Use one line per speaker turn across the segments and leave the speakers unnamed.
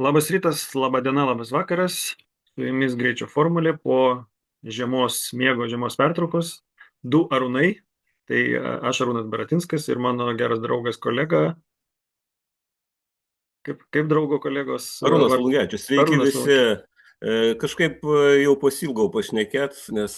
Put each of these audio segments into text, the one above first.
Labas rytas, laba diena, labas vakaras. Su jumis Greičio formulė po žiemos pertraukos. Du Arūnai. Tai aš Arūnas Baratinskas ir mano geras draugas kolega. Kaip draugo kolegos
Arūnas
vardas?
Valungevičius, sveiki
Arūnas
visi.
Valungevičius.
Kažkaip jau pasilgau pašnekėt, nes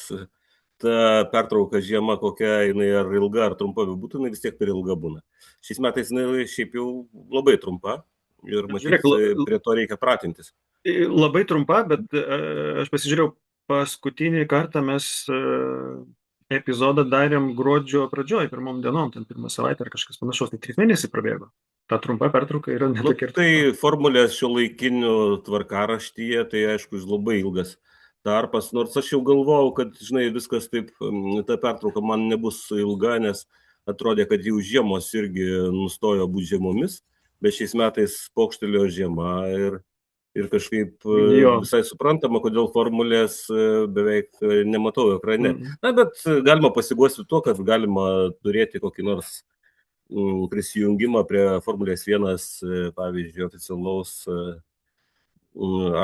ta pertrauka žiema kokia jinai ar ilga, ar trumpa būtų, jinai vis tiek per ilga būna. Šiais metais jinai šiaip jau labai trumpa ir matyt
Žiūrėk,
prie to reikia pratintis.
labai trumpa, bet aš pasižiūrėjau, paskutinį kartą mes epizodą darėm gruodžio pradžioj, pirmom dienom, ten pirmą savaitę ar kažkas panašaus, tai 3 mėnesiai prabėgo. Ta trumpa pertrauka yra
Nu,
netokia ir
tai
trumpa.
formulės šiuolaikinių tvarkaraštyje, tai aišku, labai ilgas tarpas, nors aš jau galvojau, kad, žinai, viskas taip, ta pertrauka man nebus ilga, nes atrodė, kad jau žiemos irgi nustojo būti žiemomis, bet šiais metais pokštelėjo žiema ir kažkaip
Jo.
visai suprantama, kodėl formulės beveik nematau ekrane.
Mm.
Na, bet galima pasiguosti tuo, kad galima turėti kokį nors prisijungimą prie Formulės 1, pavyzdžiui, oficialaus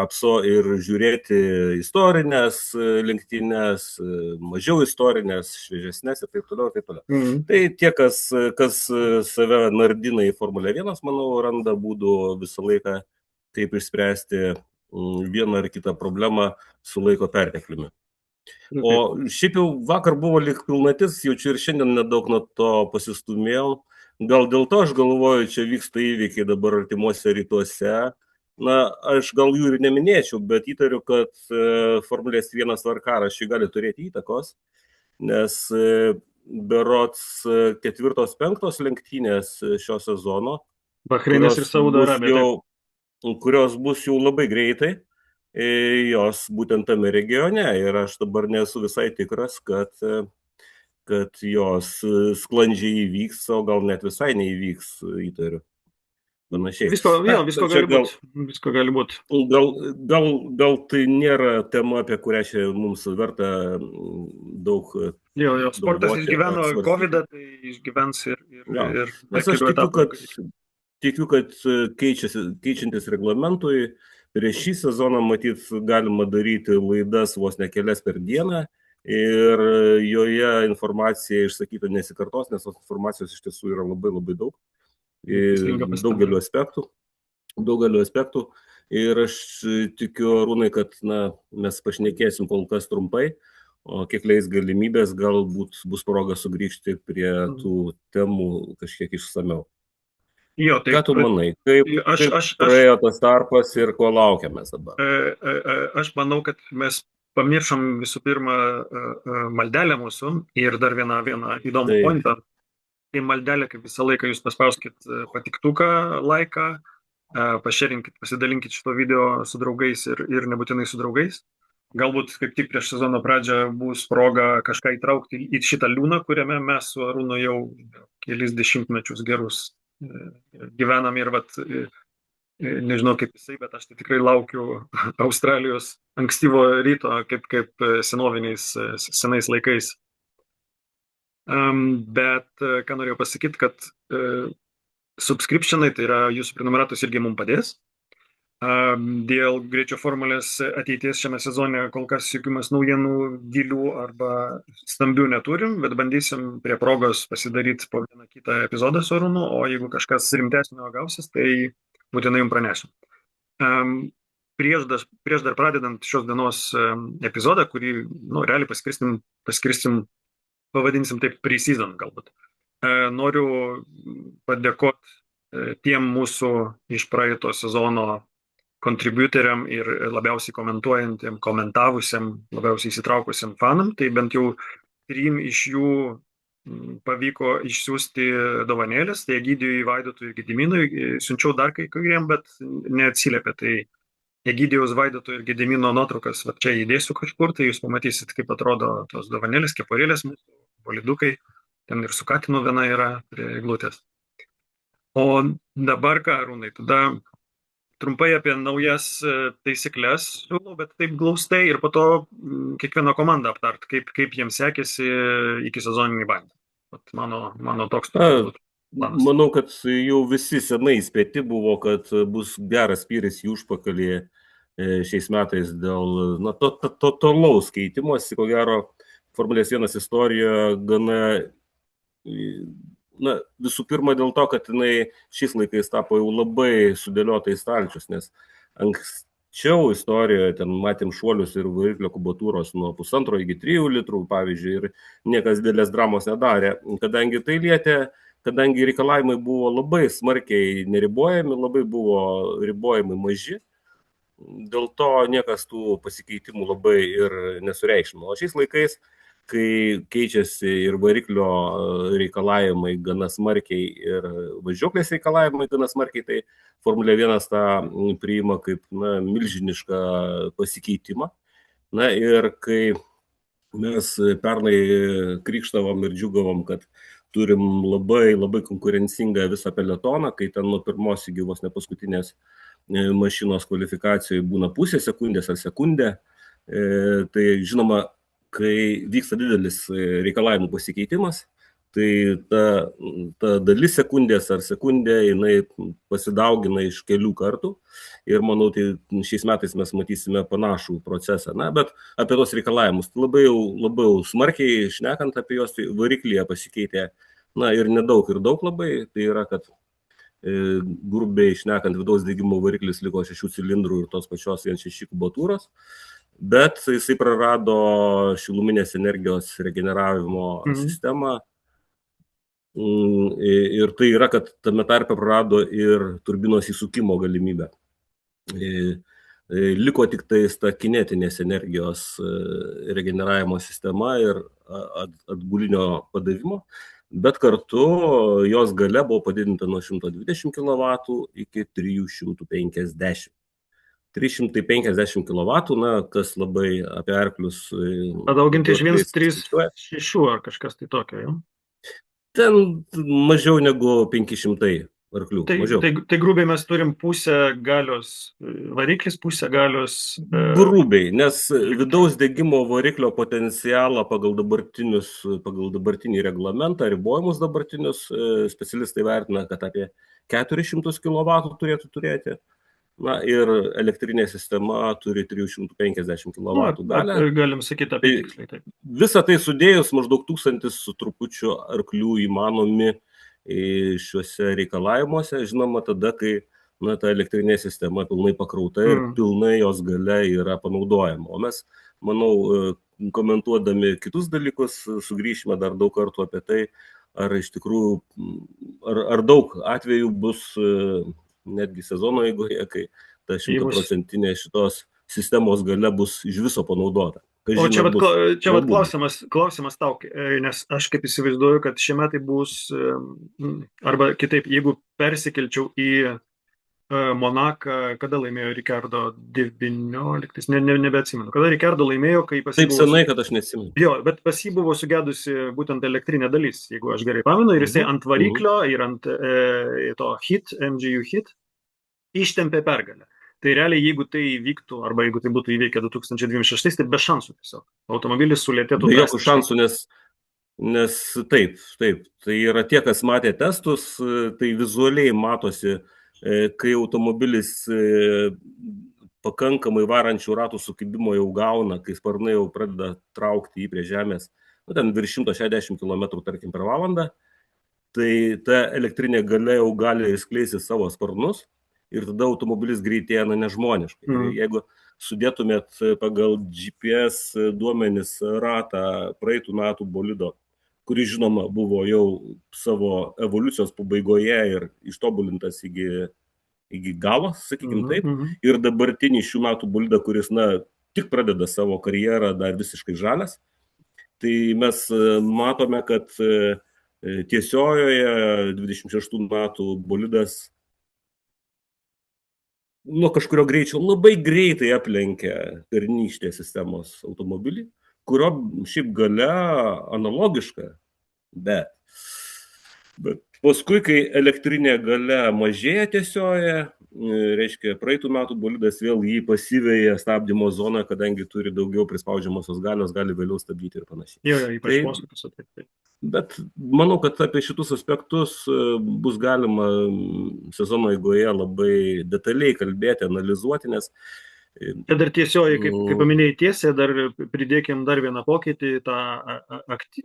apso ir žiūrėti istorinės lenktynes, mažiau istorinės, šviežesnės ir taip toliau, ir taip toliau.
Mm.
Tai tie, kas save nardina į Formulę 1, manau, randa būdų visą laiką, kaip išspręsti vieną ar kitą problemą su laiko pertekliumi. O šiaip jau vakar buvo lyg pilnatis, jaučiu ir šiandien nedaug nuo to pasistumėjau. Gal dėl to aš galvoju, čia vyksta įvykiai dabar artimuose rytuose. Na, aš gal jų ir neminėčiau, bet įtariu, kad Formulės 1 tvarkaraščiai gali turėti įtakos, nes berods 4-5 lenktynės šio sezono,
Bahreinas ir Saudo Arabija.
kurios bus jau labai greitai, jos būtent tame regione ir aš dabar nesu visai tikras, kad jos sklandžiai įvyks, o gal net visai neįvyks, įtariu. Panašiai.
Visko gali būt.
Gal tai nėra tema, apie kurią čia mums verta daug.
Jo, sportas išgyveno COVID-ą, tai išgyvens ir
Nes aš tikiu, kad keičiantis reglamentui, prieš šį sezoną matyt galima daryti laidas vos ne kelias per dieną ir joje informacija išsakyta nesikartos, nes tos informacijos iš tiesų yra labai labai daug, daugeliu aspektų. Ir aš tikiu, Arūnai, kad mes pašnekėsim kol kas trumpai, o kiek leis galimybės, galbūt bus proga sugrįžti prie tų temų kažkiek išsamiau.
Jo, tai
ką tu manai, kaip praėjo tas tarpas ir ko laukiamės dabar?
Aš manau, kad mes pamiršom visų pirma maldelę mūsų ir dar vieną įdomų pointą. Tai maldelė, kaip visą laiką, jūs paspauskit patiktuką, laiką, pašerinkit, pasidalinkit šito video su draugais ir nebūtinai su draugais. Galbūt kaip tik prieš sezono pradžią bus proga kažką įtraukti į šitą liūną, kuriame mes su Arūnu jau kelis dešimtmečius gerus gyvenam ir nežinau kaip jisai, bet aš tai tikrai laukiu Australijos ankstyvo ryto, kaip senais laikais. Bet ką norėjau pasakyti, kad subscriptionai, tai yra jūsų prenumeratos irgi mums padės. Dėl Greičio formulės ateities šiame sezone kol kas jokių mes naujienų gilių arba stambių neturim, bet bandysim prie progos pasidaryti po vieną kitą epizodą su Arūnu, o jeigu kažkas rimtesnio gausis, tai būtinai jums pranešiu. Prieš dar pradedant šios dienos epizodą, kurį realiai paskirstim, pavadinsim taip pre-season galbūt. Noriu padėkoti tiem mūsų iš praeito sezono kontributoriam ir labiausiai komentuojantiem, komentavusiam, labiausiai įsitraukusiam fanam, tai bent jau 3 iš jų pavyko išsiųsti dovanėlės, tai Egidijui, Vaidotui ir Gediminui, siunčiau dar kai kuriem, bet neatsiliepė, tai Egidijaus, Vaidoto ir Gedimino nuotraukas, čia įdėsiu kažkur, tai jūs pamatysit, kaip atrodo tos dovanėlės, keporėlės mūsų, bolidukai, ten ir su katinu viena yra prie eglutės. O dabar ką, Arūnai, tada trumpai apie naujas taisyklės siūlau, bet taip glaustai ir po to kiekvieną komandą aptart, kaip jiems sekėsi iki sezoninį bandymą. Mano toks turbūt. planas?
Manau, kad jau visi senai įspėti buvo, kad bus geras spyris į užpakalį šiais metais dėl totalaus keitimosi. Ko gero, Formulės 1 istorija gana, visų pirma dėl to, kad jinai šiais laikais tapo jau labai sudėliota į stalčius, nes anksčiau istorijoje ten matėm šuolius ir variklio kubatūros nuo 1,5 iki 3 litrų, pavyzdžiui, ir niekas didelės dramos nedarė, kadangi reikalavimai buvo labai smarkiai neribojami, labai buvo ribojimai maži, dėl to niekas tų pasikeitimų labai ir nesureikšmino. O šiais laikais, kai keičiasi ir variklio reikalavimai gana smarkiai ir važiuoklės reikalavimai gana smarkiai, tai Formulė 1 tą priima kaip milžinišką pasikeitimą. Ir kai mes pernai krykštavom ir džiugavom, kad turim labai, labai konkurencingą visą peletoną, kai ten nuo pirmos iki vos ne paskutinės mašinos kvalifikacijoje būna pusė sekundės ar sekundė, tai žinoma, kai vyksta didelis reikalavimų pasikeitimas, tai ta dalis sekundės ar sekundė, jinai pasidaugina iš kelių kartų ir manau, tai šiais metais mes matysime panašų procesą. Bet apie tos reikalavimus labai jau smarkiai šnekant apie juos, tai variklyje pasikeitė, ir nedaug ir daug labai, tai yra, kad grubiai šnekant, vidaus degimo variklis liko 6 cilindrų ir tos pačios 1.6 kubatūros, bet jisai prarado šiluminės energijos regeneravimo sistemą. Ir tai yra, kad tame tarpe prarado ir turbinos įsukimo galimybę. Liko tik tais ta kinetinės energijos regeneravimo sistema ir atbulinio padavimo, bet kartu jos galia buvo padidinta nuo 120 kW iki 350. 350 kW, kas labai apie arklius.
Padauginti iš 1,36 ar kažkas tai tokio, jau?
Ten mažiau negu 500 arklių.
Tai grubiai mes turim pusę galios variklis, pusę galios...
Grubiai, nes vidaus degimo variklio potencialą pagal dabartinį reglamentą, ribojimus dabartinius, specialistai vertina, kad apie 400 kW turėtų turėti. Ir elektrinė sistema turi 350 kW galę.
Galim sakyti apie tiksliai. Taip.
Visą tai sudėjus maždaug 1000 su trupučiu arklių įmanomi šiuose reikalavimuose, žinoma, tada, kai ta elektrinė sistema pilnai pakrauta ir pilnai jos galia yra panaudojama. O mes, manau, komentuodami kitus dalykus, sugrįšime dar daug kartų apie tai, ar iš tikrųjų, ar daug atvejų bus netgi sezono eigoje, kai ta 100% šitos sistemos galia bus iš viso panaudota.
O čia vat klausimas tau, nes aš kaip įsivaizduoju, kad šie metai bus, arba kitaip, jeigu persikelčiau į Monaką, kada laimėjo Ricardo 19, nebeatsimenu, kada Ricardo laimėjo, kai pas jį
buvo... Taip senai, kad aš neatsimenu.
Jo, bet pas jį buvo sugedusi būtent elektrinė dalis, jeigu aš gerai pamenu, ir jisai ant variklio ir ant to MGU hit ištempė pergalę. Tai realiai, jeigu tai įvyktų, arba jeigu tai būtų įveikę 2026, tai be šansų tiesiog. Automobilis sulėtėtų.
Be jokių šansų, nes taip. Tai yra tie, kas matė testus, tai vizualiai matosi, kai automobilis pakankamai varančių ratų sukibimo jau gauna, kai sparnai jau pradeda traukti jį prie žemės, ten virš 160 km tarkim per valandą, tai ta elektrinė galia jau gali išskleisti savo sparnus. Ir tada automobilis greitėja nežmoniškai. Jeigu sudėtumėt pagal GPS duomenis ratą praeitų metų bolido, kuris žinoma buvo jau savo evoliucijos pabaigoje ir ištobulintas iki galo, sakykim taip, ir dabartinį šių metų bolidą, kuris tik pradeda savo karjerą dar visiškai žalias, tai mes matome, kad tiesiojoje 26 metų bolidas nuo kažkurio greičio labai greitai aplenkia pernykštės sistemos automobilį, kurio šiaip galia analogiška, bet paskui, kai elektrinė galia mažėja tiesioje, reiškia, praeitų metų bolidas vėl jį pasiveja stabdymo zoną, kadangi turi daugiau prispaudžiamosios galios, gali vėliau stabdyti ir panašiai.
Jo, ypač posūkius. Taip.
Bet manau, kad apie šitus aspektus bus galima sezono eigoje labai detaliai kalbėti, analizuoti, nes
čia dar tiesiogiai, kaip paminėjai tiesiai, dar pridėkim dar vieną pokytį, tą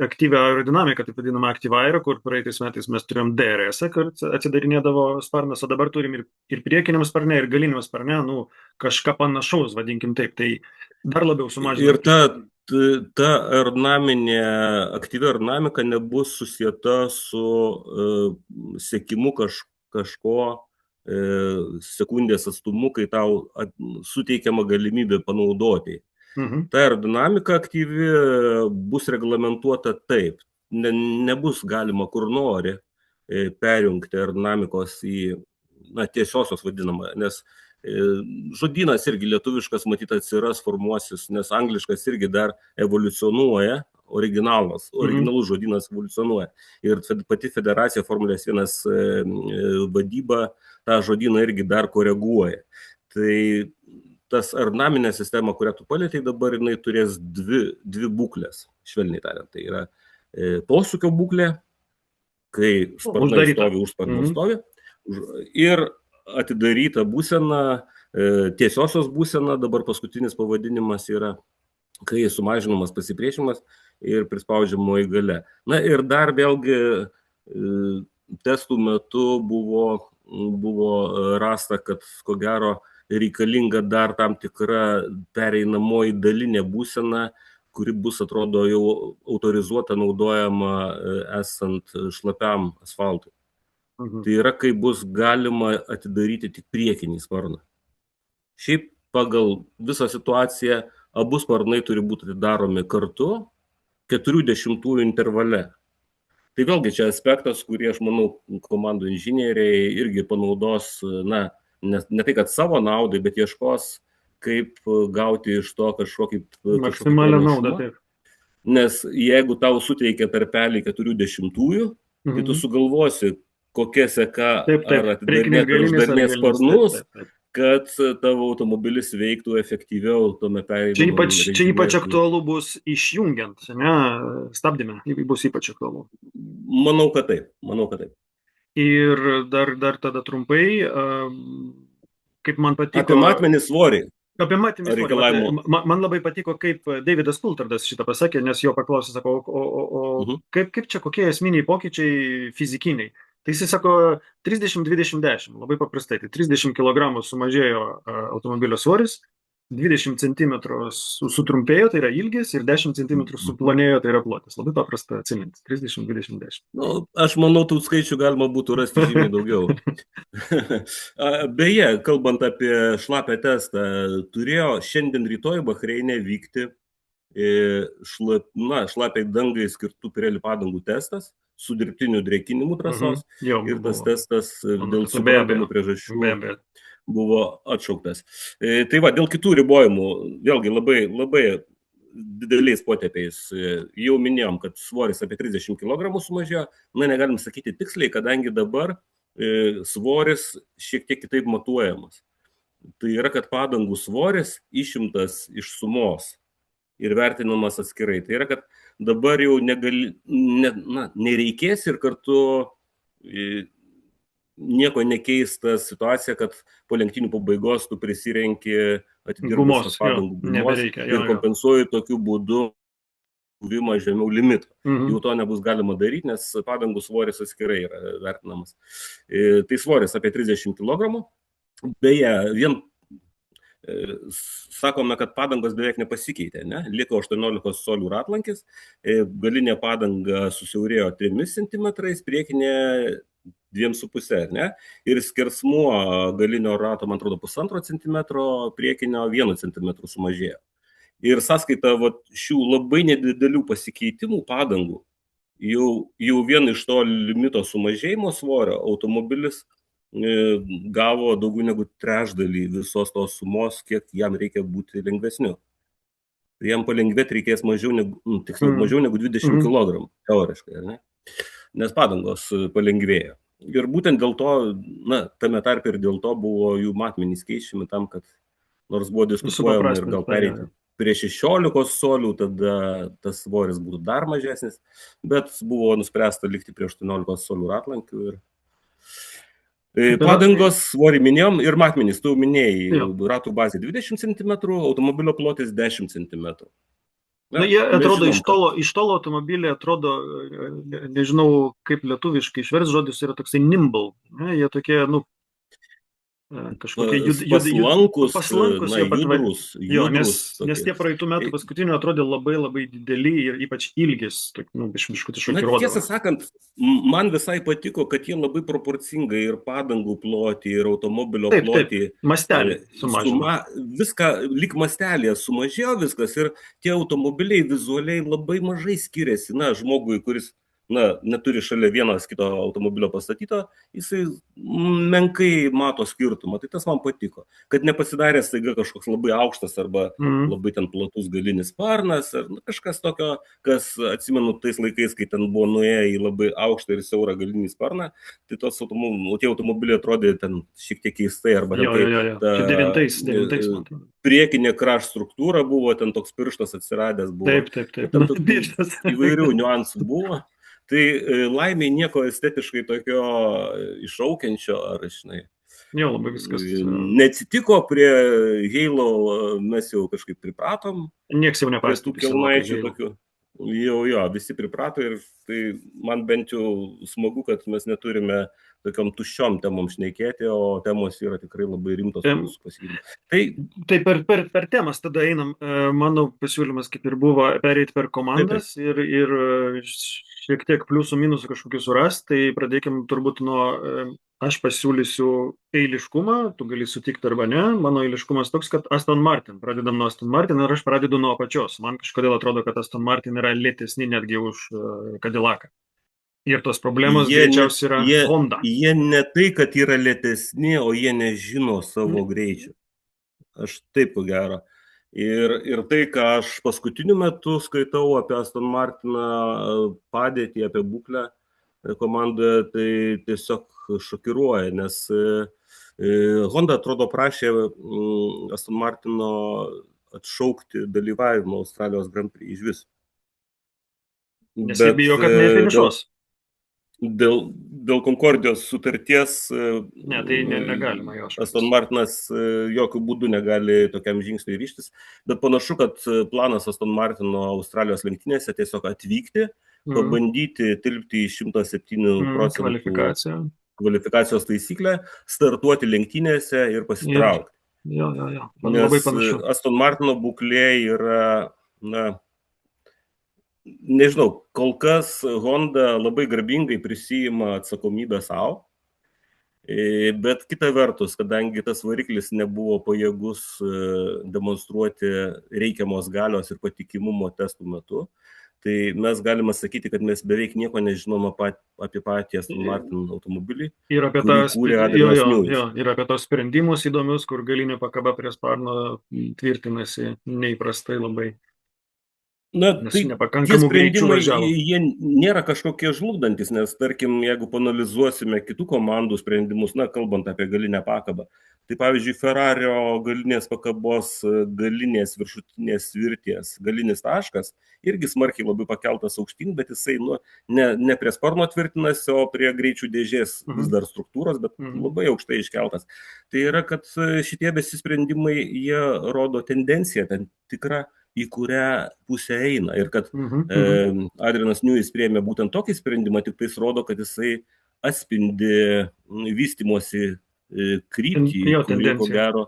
aktyvią aerodinamiką, taip vadinamą aktyvairą, kur praeitais metais mes turėjom DRS, kur atsidarinėdavo sparnas, o dabar turim ir priekiniam sparne, ir galiniam sparne, kažką panašaus, vadinkim taip, tai dar labiau sumažina.
Ir ta aerodinaminė, aktyvi aerodinamika nebus susieta su sekimu kažko sekundės atstumu, kai tau suteikiama galimybė panaudoti. Ta aerodinamika aktyvi bus reglamentuota taip. Nebus galima kur nori perjungti aerodinamikos į tiesiosios vadinamą, nes žodynas irgi lietuviškas matyt atsiras, formuosis, nes angliškas irgi dar evoliucionuoja, originalus žodynas evoliucionuoja. Ir pati federacija Formulės 1 vadyba tą žodyną irgi dar koreguoja. Tai tas aerodinaminė sistema, kurią tu palietei dabar, jinai turės dvi būklės, švelniai tariant. Tai yra posūkio būklė, kai sparnai stovi, už sparnų stovi, ir atidaryta būsena, tiesiosios būsena, dabar paskutinis pavadinimas yra, kai sumažinamas pasipriešimas ir prispaudžiamoji galia. Na ir dar vėlgi testų metu buvo rasta, kad ko gero reikalinga dar tam tikra pereinamoji dalinė būsena, kuri bus, atrodo, jau autorizuota naudojama esant šlapiam asfaltui. Tai yra, kai bus galima atidaryti tik priekinį sparną. Šiaip pagal visą situaciją abu sparnai turi būti atidaromi kartu 40 intervale. Tai vėlgi čia aspektas, kurį aš manau komandų inžinieriai irgi panaudos, ne tai kad savo naudai, bet ieškos, kaip gauti iš to kažkokį
maksimalią naudą. Taip.
Nes jeigu tau suteikia tarpelį 40-ųjų, tai tu sugalvosi, kokia seka ar atidarinėti ar uždarinėti sparnus, kad tavo automobilis veiktų efektyviau tome perėjimo.
Čia ypač aktualu bus išjungiant, stabdyme, bus ypač aktualu.
Manau, kad taip.
Ir dar tada trumpai, kaip man patiko...
Apie matmenį svorį.
Apie matmenį svorį. Man labai patiko, kaip Davidas Coulthardas šitą pasakė, nes jo paklausė, sako, kaip čia, kokie esminiai pokyčiai fizikiniai. Tai jis sako 30-20-10, labai paprastai, tai 30 kg sumažėjo automobilio svoris, 20 cm sutrumpėjo, tai yra ilgis, ir 10 cm suplonėjo, tai yra plotis. Labai paprasta atsiminti, 30-20-10.
Aš manau, tų skaičių galima būtų rasti žymiai daugiau. Beje, kalbant apie šlapę testą, turėjo šiandien rytoj Bahreine vykti šlapiai dangai skirtų Pirelli padangų testas su dirbtiniu drėkinimu trasos, ir tas testas dėl suprantamų priežasčių buvo atšauktas. Tai va, dėl kitų ribojimų, vėlgi labai dideliais potėpiais, jau minėjom, kad svoris apie 30 kg sumažėjo, negalim sakyti tiksliai, kadangi dabar svoris šiek tiek kitaip matuojamas. Tai yra, kad padangų svoris išimtas iš sumos ir vertinamas atskirai. Tai yra, kad dabar jau nereikės ir kartu nieko nekeista situacija, kad po lenktynių pabaigos tu prisirenki atidirbusios padangų gumos ir kompensuoji tokiu būdu buvimą žemiau limito. Jau to nebus galima daryti, nes padangų svoris atskirai yra vertinamas. Tai svoris apie 30 kg. Beje, sakome, kad padangos beveik nepasikeitė, liko 18 colių ratlankis, galinė padanga susiaurėjo 3 cm, priekinė 2,5, ir skersmuo galinio rato, man atrodo, 1,5 cm, priekinio 1 cm sumažėjo. Ir sąskaita šių labai nedidelių pasikeitimų padangų, jau vien iš to limito sumažėjimo svorio automobilis gavo daugiau negu trečdalį visos tos sumos, kiek jam reikia būti lengvesniu. Jam palengvėti reikės mažiau negu 20 kg, teoriškai, nes padangos palengvėjo. Ir būtent dėl to, tame tarpe ir dėl to buvo jų matmenys keičiami tam, kad nors buvo diskutuojama ir gal
Supaprastint,
pereiti prie 16 solių, tada tas svoris būtų dar mažesnis, bet buvo nuspręsta likti prie 18 solių ratlankių. Ir padangos svorį minėjom ir matmenys, tu minėjai, ratų bazė 20 cm, automobilio plotis 10 cm.
Jie atrodo iš tolo automobiliai atrodo, nežinau kaip lietuviškai išvers žodis, yra toksai nimble, ne? Jie tokie, kažkokie paslankus, nes tie praeitų metų paskutinių atrodė labai labai dideli ir ypač ilgis, biškutį šokiruodavo.
Tiesą sakant, man visai patiko, kad jie labai proporcingai ir padangų plotį, ir automobilio plotį.
Mastelį sumažino.
Viską lyg mastelėje sumažėjo viskas ir tie automobiliai vizualiai labai mažai skiriasi. Žmogui, kuris neturi šalia vienas kito automobilio pastatyto, jisai menkai mato skirtumą. Tai tas man patiko. Kad nepasidarė staiga kažkoks labai aukštas arba labai ten platus galinis sparnas, ar kažkas tokio, kas atsimenu tais laikais, kai ten buvo nuėję į labai aukštą ir siaurą galinį sparną, tai tie automobiliai atrodė ten šiek tiek keistai. Arba
devintais
priekinė crash struktūra buvo, ten toks pirštas atsiradęs buvo.
Taip.
Įvairių niuansų buvo. Tai laimiai nieko estetiškai tokio iššaukiančio, ar
labai viskas
neatsitiko. Prie Halo mes jau kažkaip pripratom.
Nieks jau neprastų
kelnaičių tokių. Jo, visi priprato ir tai man bent jau smagu, kad mes neturime tokiom tuščiom temom šnekėti, o temos yra tikrai labai rimtos.
Tai per temas tada einam. Mano pasiūlymas kaip ir buvo pereiti per komandas ir šiek tiek pliusų minusų kažkokių surasti. Tai pradėkim turbūt nuo, aš pasiūlysiu eiliškumą, tu gali sutikti arba ne. Mano eiliškumas toks, kad Aston Martin. Pradedam nuo Aston Martin ir aš pradedu nuo apačios. Man kažkodėl atrodo, kad Aston Martin yra lėtesni netgi už Cadillacą. Ir tos problemos greičiausiai yra Honda.
Jie ne tai, kad yra lėtesni, o jie nežino savo greičio. Aš taip ko gero. Ir tai, ką aš paskutiniu metu skaitau apie Aston Martiną padėtį, apie būklę komandoje, tai tiesiog šokiruoja, nes Honda atrodo prašė Aston Martino atšaukti dalyvavimą Australijos Grand Prix iš vis.
Nes jie bijo, kad nefinišuos.
Dėl Konkordijos sutarties
tai negalima jo.
Aston Martinas jokių būdų negali tokiam žingsniui ryžtis, bet panašu, kad planas Aston Martino Australijos lenktynėse tiesiog atvykti, pabandyti tilpti į 107 procentų kvalifikacijos taisyklę, startuoti lenktynėse ir pasitraukti.
Jo.
Nes Aston Martino būklė yra, nežinau, kol kas Honda labai garbingai prisijima atsakomybę savo, bet kita vertus, kadangi tas variklis nebuvo pajėgus demonstruoti reikiamos galios ir patikimumo testų metu, tai mes galime sakyti, kad mes beveik nieko nežinom apie patį Aston Martin automobilį.
Ir apie tos sprendimus įdomius, kur galinė pakaba prie sparno tvirtinasi neįprastai labai.
Tai tie sprendimai, jie nėra kažkokie žlugdantis, nes tarkim, jeigu panalizuosime kitų komandų sprendimus, kalbant apie galinę pakabą, tai pavyzdžiui, Ferrario galinės pakabos, galinės viršutinės svirties, galinis taškas irgi smarkiai labai pakeltas aukštyn, bet jisai ne prie sparno tvirtinasi, o prie greičių dėžės vis dar struktūros, bet labai aukštai iškeltas. Tai yra, kad šitie visi sprendimai, jie rodo tendenciją, ten tikrą, į kurią pusę eina. Ir kad Adrianas Newey priėmė būtent tokį sprendimą, tik tais rodo, kad jisai atspindi vystymosi kryptį, ko gero,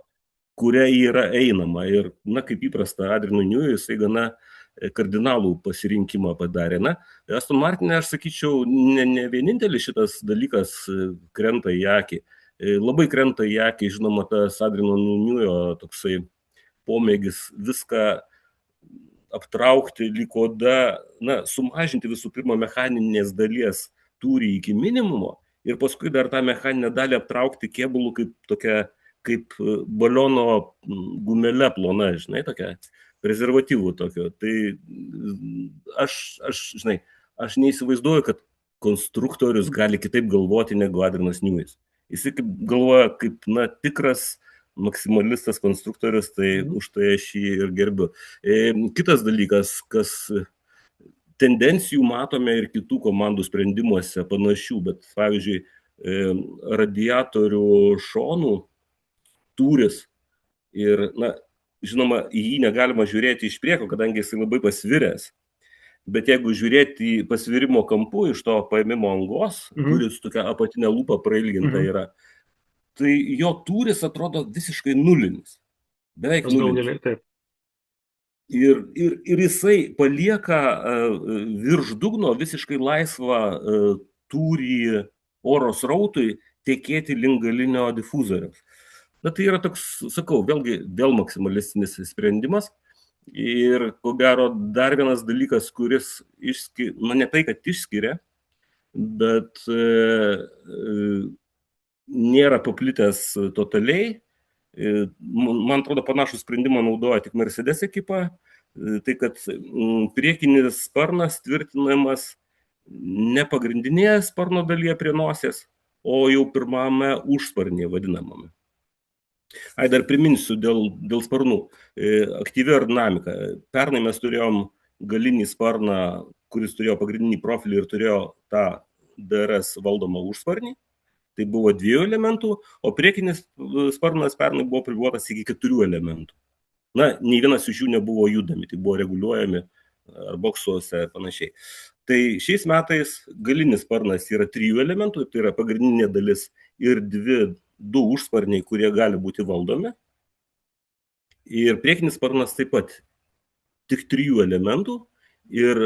kuria yra einama. Ir, kaip įprasta, Adrianui Newey jisai gana kardinalų pasirinkimą padarė. Aston Martin'e, aš sakyčiau, ne vienintelis šitas dalykas krenta į akį. Labai krenta į akį, žinoma, tas Adriano Newey toksai pomėgis viską aptraukti lyg oda, sumažinti visų pirma mechaninės dalies tūrį iki minimumo ir paskui dar tą mechaninę dalį aptraukti kėbulų kaip baliono gumelė plona, tokia prezervatyvų tokio. Tai aš neįsivaizduoju, kad konstruktorius gali kitaip galvoti negu Adrianas Newis. Jis kaip galvoja kaip tikras maksimalistas konstruktorius, tai už tai aš jį ir gerbiu. Kitas dalykas, kas tendencijų matome ir kitų komandų sprendimuose panašių, bet pavyzdžiui, radiatorių šonų tūris ir, žinoma, į jį negalima žiūrėti iš priekio, kadangi jis labai pasviręs. Bet jeigu žiūrėti į pasvirimo kampų iš to paėmimo angos, kuris tokia apatinė lūpa prailginta yra, tai jo tūris atrodo visiškai nulinis. Beveik nulinis.
Taip.
Ir jisai palieka virš dugno visiškai laisvą tūrį oro srautui tekėti link galinio difuzoriaus. Bet tai yra toks, sakau, vėlgi vėl maksimalistinis sprendimas. Ir ko gero dar vienas dalykas, kuris ne tai, kad išskiria, bet nėra paplitęs totaliai. Man atrodo, panašų sprendimą naudoja tik Mercedes ekipa, tai kad priekinis sparnas tvirtinamas ne pagrindinėje sparno dalyje prie nosies, o jau pirmame užsparnėje vadinamame. Dar priminsiu dėl sparnų. Aktyvi aerodinamika. Pernai mes turėjom galinį sparną, kuris turėjo pagrindinį profilį ir turėjo tą DRS valdomą užsparnį. Tai buvo 2 elementų, o priekinis sparnas pernai buvo pribuotas iki 4 elementų. Nei vienas iš jų nebuvo judami, tai buvo reguliuojami ar boksuose ir panašiai. Tai šiais metais galinis sparnas yra 3 elementų, tai yra pagrindinė dalis ir 2 užsparniai, kurie gali būti valdomi. Ir priekinis sparnas taip pat tik 3 elementų ir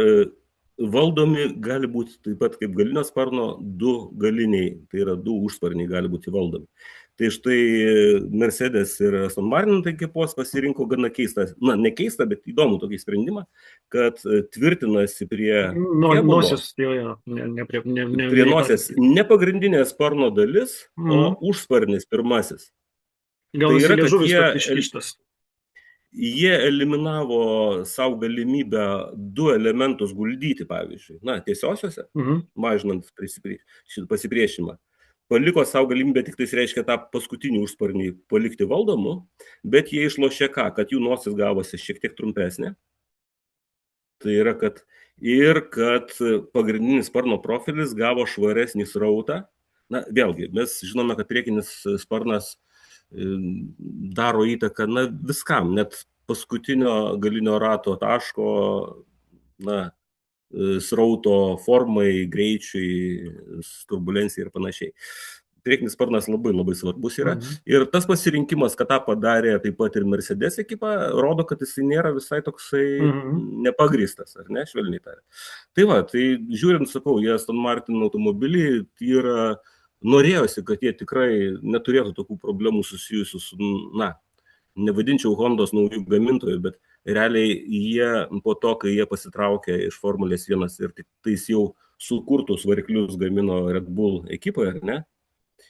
valdomi gali būti taip pat kaip galinio sparno 2 galiniai, tai yra 2 užsparniai gali būti valdomi. Tai štai Mercedes ir Aston Martin ekipos pasirinko gana keistą, ne keistą, bet įdomų tokį sprendimą, kad tvirtinasi prie
nosies,
prie nosies ne pagrindinė sparno dalis, o užsparnis pirmasis.
Gal jis liežuvis iškištas?
Jie eliminavo savo galimybę 2 elementus guldyti, pavyzdžiui, tiesiosiuose, mažinant pasipriešinimą. Paliko savo galimybę tik tai reiškia tą paskutinį užsparnį palikti valdomų, bet jie išlošė ką, kad jų nosis gavosi šiek tiek trumpesnė. Tai yra, kad pagrindinis sparno profilis gavo švaresnį srautą. Vėlgi, mes žinome, kad priekinis sparnas daro įtaką viskam, net paskutinio galinio rato taško, srauto formai, greičiui, turbulencijai ir panašiai. Priekinis sparnas labai labai svarbus yra. Ir tas pasirinkimas, kad tą padarė taip pat ir Mercedes ekipa, rodo, kad jis nėra visai toksai nepagrįstas, ar ne, švelniai tariant. Tai žiūrint, sakau, jie Aston Martin automobilį, norėjosi, kad jie tikrai neturėtų tokių problemų susijusių su, nevadinčiau Hondos naujų gamintojų, bet realiai jie po to, kai jie pasitraukė iš Formulės 1 ir tik tais jau sukurtus variklius gamino Red Bull ekipoje, ar ne,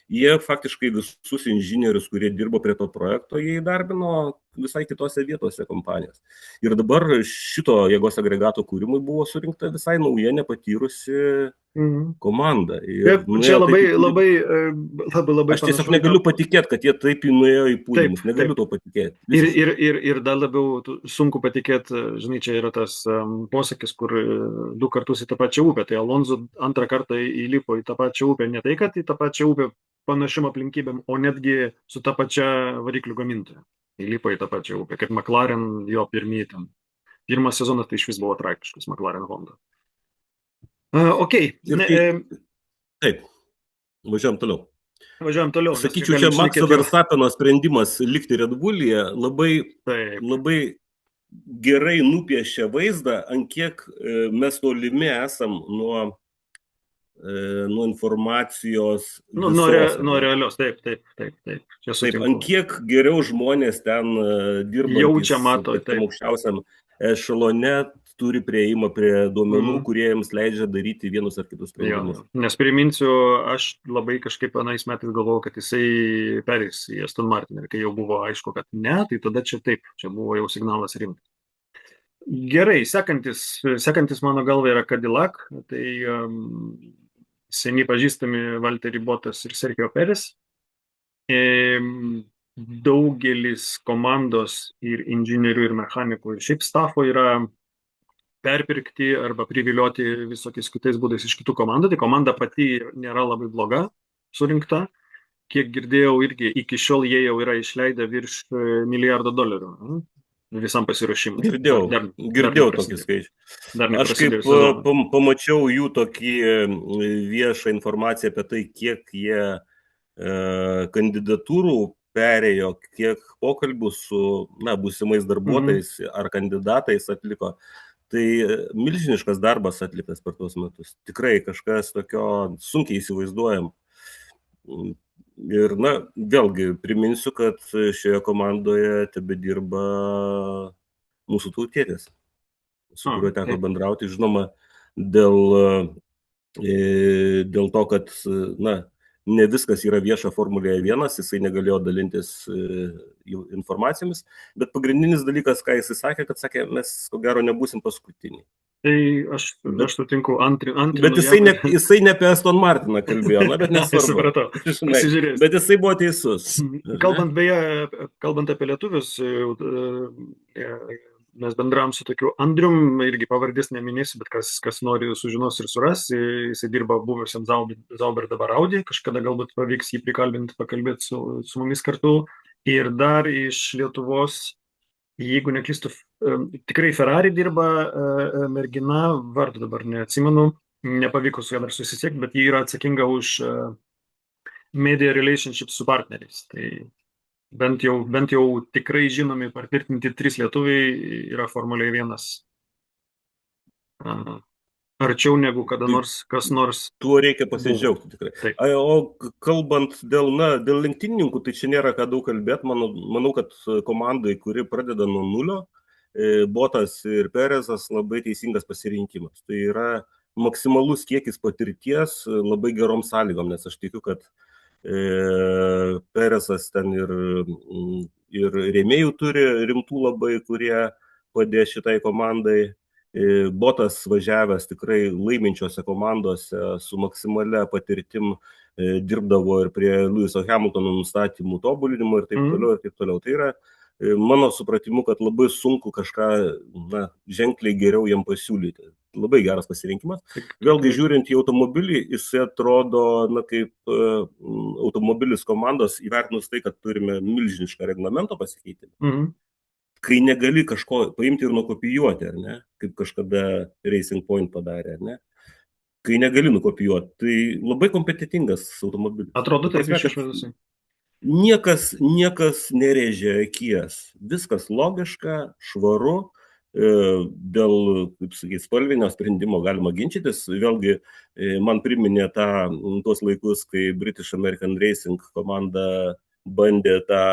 jie faktiškai visus inžinierius, kurie dirbo prie to projekto, jie įdarbino visai kitose vietose kompanijos. Ir dabar šito jėgos agregato kūrimui buvo surinkta visai nauja, nepatyrusi komanda.
Čia labai
aš tiesiog negaliu patikėti, kad jie taip nuėjo į pūdymus, negaliu to patikėti.
Ir dar labiau sunku patikėti, žinai, čia yra tas posakis, kur 2 kartus į tą pačią upę, tai Alonso 2 kartą įlipo į tą pačią upę, ne tai, kad į tą pačią upę panašiam aplinkybėm, o netgi su tą pačią variklių gamintoją. Įlipo į tą pačią upę, kaip McLaren jo pirmas sezonas, tai iš vis buvo tragiškas, McLaren Honda.
Taip, važiuojam toliau. Sakyčiau, čia Maxo Verstappeno sprendimas likti Red Bullyje labai gerai nupiešia vaizdą, ant kiek mes tolimi esam nuo informacijos.
Nuo realios, taip.
Taip, ant kiek geriau žmonės ten dirba,
jaučia, mato,
aukščiausiam ešelone turi prieimą prie duomenų, kurie jiems leidžia daryti vienus ar kitus sprendimus.
Nes priminsiu, aš labai kažkaip anais metais galvojau, kad jisai perės į Aston Martin ir kai jau buvo aišku, kad ne, tai tada čia buvo jau signalas rimtas. Gerai, sekantis mano galva yra Cadillac, tai seniai pažįstami Valtteri Bottas ir Sergio Perez. Daugelis komandos ir inžinierių ir mechanikų ir šiaip stafo yra perpirkti arba privilioti visokiais kitais būdais iš kitų komandų. Tai komanda pati nėra labai bloga surinkta. Kiek girdėjau, irgi iki šiol jie jau yra išleidę virš $1 milijardo visam pasiruošimui.
Girdėjau tokį skaičių. Aš kaip pamačiau jų tokį viešą informaciją apie tai, kiek jie kandidatūrų perėjo, kiek pokalbių su būsimais darbuotojais ar kandidatais atliko. Tai milžiniškas darbas atliktas per tuos metus. Tikrai kažkas tokio sunkiai įsivaizduojam. Ir, vėlgi priminsiu, kad šioje komandoje tebedirba mūsų tautietis, su kuriuo teko bendrauti, žinoma, dėl to, kad, ne viskas yra vieša Formulėje 1, jisai negalėjo dalintis informacijomis, bet pagrindinis dalykas, ką jisai sakė, kad sakė, mes ko gero nebūsim paskutiniai.
Tai aš sutinku antrinu.
Bet jisai ne apie Aston Martiną kalbėjo, bet nesvarbu. Bet jisai buvo teisus.
Kalbant apie lietuvius, mes bendravom su tokiu Andrium, irgi pavardės neminėsiu, bet kas nori sužinos ir suras, jisai dirba buvusiam Zauber dabar Audi, kažkada galbūt pavyks jį prikalbinti, pakalbėti su mumis kartu. Ir dar iš Lietuvos, jeigu neklystu, tikrai Ferrari dirba mergina, vardu dabar neatsimenu, nepavyko su ją dar susisiekti, bet ji yra atsakinga už media relationships su partneriais. Tai bent jau tikrai žinomi, patvirtinti 3 lietuviai yra Formulėje 1 arčiau negu kada nors kas nors.
Tuo reikia pasidžiaugti tikrai.
Taip.
O kalbant dėl lenktynininkų, tai čia nėra ką daug kalbėti. Manau, kad komandai, kuri pradeda nuo nulio, Bottas ir Perezas labai teisingas pasirinkimas. Tai yra maksimalus kiekis patirties labai gerom sąlygom, nes aš tikiu, kad Perezas ten ir rėmėjų turi rimtų labai, kurie padės šitai komandai. Bottas važiavęs tikrai laiminčiose komandose su maksimalia patirtim dirbdavo ir prie Lewiso Hamiltono nustatymų tobulinimo ir taip toliau ir taip toliau. Tai yra mano supratimu, kad labai sunku kažką ženkliai geriau jam pasiūlyti. Labai geras pasirinkimas. Vėlgi žiūrint į automobilį, jisai atrodo kaip automobilis komandos, įvertinus tai, kad turime milžinišką reglamento pasikeitimą. Kai negali kažko paimti ir nukopijuoti, ar ne, kaip kažkada Racing Point padarė, ar ne, kai negali nukopijuoti, tai labai kompetitingas automobilis.
Atrodo, taip iš išvadusai.
Niekas nerėžia akies, viskas logiška, švaru, dėl, kaip sakyti, spalvinio sprendimo galima ginčytis. Vėlgi, man priminė tuos laikus, kai British American Racing komanda bandė tą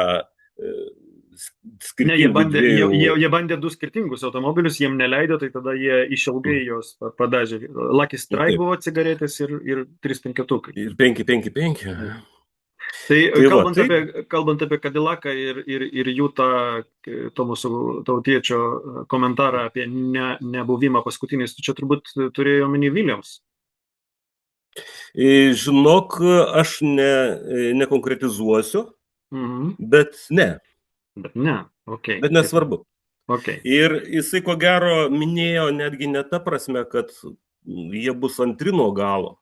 jie bandė 2 skirtingus automobilius, jiem neleido, tai tada jie išilgai jos padažė. Lucky Strike buvo cigaretės ir 355.
Ir 555.
Tai kalbant apie Cadillacą ir jų to mūsų tautiečio komentarą apie nebuvimą paskutiniais, tu čia turbūt turėjo omeny Williams.
Žinok, aš nekonkretizuosiu, bet ne.
Bet ne, okei.
Bet nesvarbu.
Okay.
Ir jisai ko gero minėjo netgi ne ta prasme, kad jie bus antri nuo galo.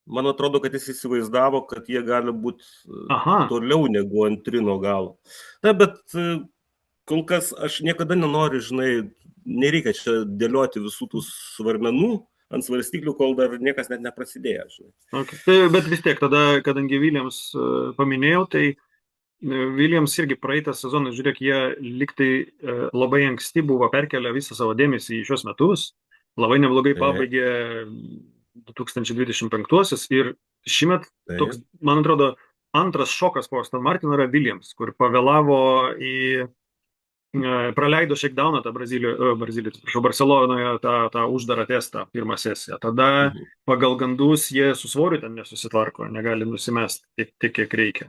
Man atrodo, kad jis įsivaizdavo, kad jie gali būti toliau negu antri nuo galo. Bet kol kas aš niekada nenoriu, nereikia čia dėlioti visų tų svarmenų ant svarstyklių, kol dar niekas net neprasidėjo.
Okay. Bet vis tiek, tada, kadangi Williams paminėjau, tai Williams irgi praeitą sezoną, žiūrėk, jie liktai labai anksti buvo perkelę visą savo dėmesį į šios metus, labai neblogai pabaigė 2025 ir šimet toks, man atrodo, antras šokas po Aston Martino yra Williams, kur pavėlavo praleido shakedowną tą Barcelonoje tą uždarą testą, pirmą sesiją. Tada pagal gandus jie su svoriu ten nesusitvarko, negali nusimesti tiek, kiek reikia.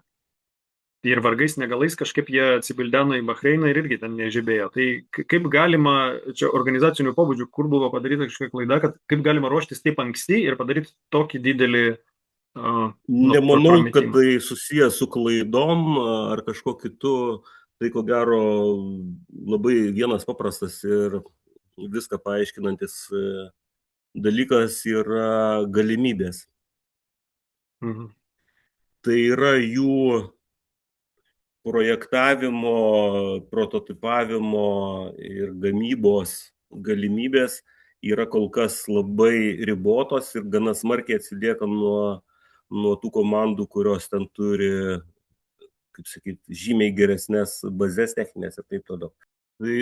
ir vargais negalais kažkaip jie atsibildeno į Bahreiną ir irgi ten nežibėjo. Tai kaip galima, čia organizacinių pobūdžių, kur buvo padaryta kažkokia klaida, kad kaip galima ruoštis taip anksti ir padaryti tokį didelį nu,
Nemanau, kad
prametimą.
tai susijęs su klaidom ar kažko kitu. Tai ko gero labai vienas paprastas ir viską paaiškinantis dalykas yra galimybės.
Mhm.
Tai yra jų projektavimo, prototipavimo ir gamybos galimybės yra kol kas labai ribotos ir gana smarkiai atsilieka nuo tų komandų, kurios ten turi, kaip sakyti, žymiai geresnės bazės techninės ir taip toliau.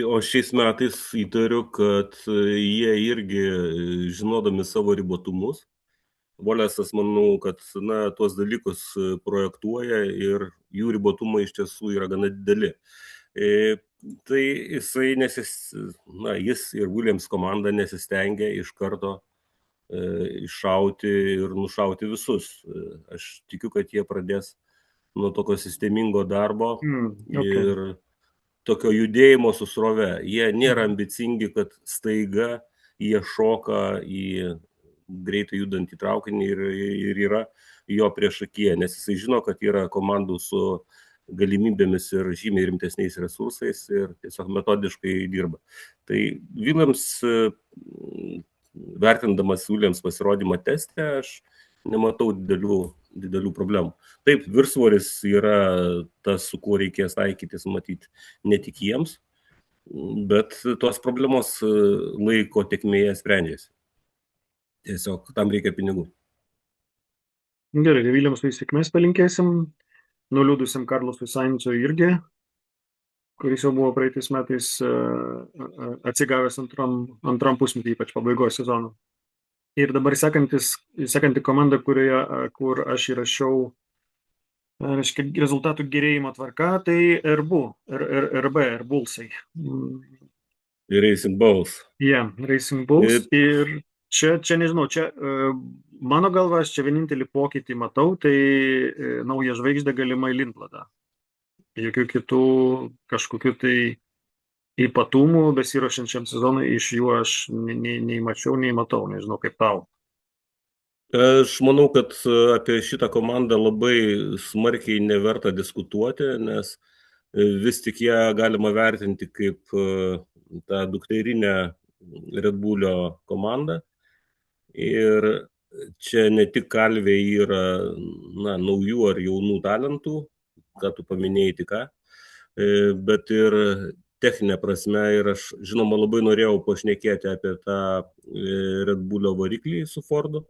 O šiais metais įtariu, kad jie irgi, žinodami savo ribotumus, Volesas, manau, kad tuos dalykus projektuoja ir jų ribotumai iš tiesų yra gana dideli. Tai jis ir Williams komanda nesistengia iš karto iššauti ir nušauti visus. Aš tikiu, kad jie pradės nuo tokio sistemingo darbo
Okay.
ir tokio judėjimo su srove. Jie nėra
Mhm.
ambicingi, kad staiga jie šoka į greitai judantį traukinį ir yra jo priešakyje, nes jisai žino, kad yra komandų su galimybėmis ir žymiai rimtesniais resursais ir tiesiog metodiškai dirba. Tai Williams, vertindamas Williams pasirodymą teste, aš nematau didelių problemų. Taip, viršsvoris yra tas, su kuo reikės taikytis, matyti ne tik jiems, bet tos problemos laiko tėkmėje sprendžiasi. Tiesiog tam reikia pinigų.
Gerai, tai Viljamsui sėkmės palinkėsim, nuliūdusiam Karlosui Sainzui irgi, kuris jau buvo praeitais metais atsigavęs antram pusmetį, ypač pabaigos sezono. Ir dabar sekanti komanda, kur aš įrašiau, reiškia, rezultatų gerėjimo tvarka, tai RB, Airbusai.
Racing Bulls.
Racing Bulls. Ir čia nežinau, čia mano galva, aš čia vienintelį pokytį matau, tai nauja žvaigždė galimai Lindbladą. Jokių kitų kažkokių tai ypatumų besiruošiančiam sezonui iš jų aš nei mačiau, nei matau, nežinau kaip tau.
Aš manau, kad apie šitą komandą labai smarkiai neverta diskutuoti, nes vis tik ją galima vertinti kaip tą dukterinę Red Bullio komandą. Ir čia ne tik kalvė yra naujų ar jaunų talentų, ką tu paminėjai tik ką, bet ir techninė prasme. Ir aš, žinoma, labai norėjau pašnekėti apie tą Red Bullio variklį su Fordu,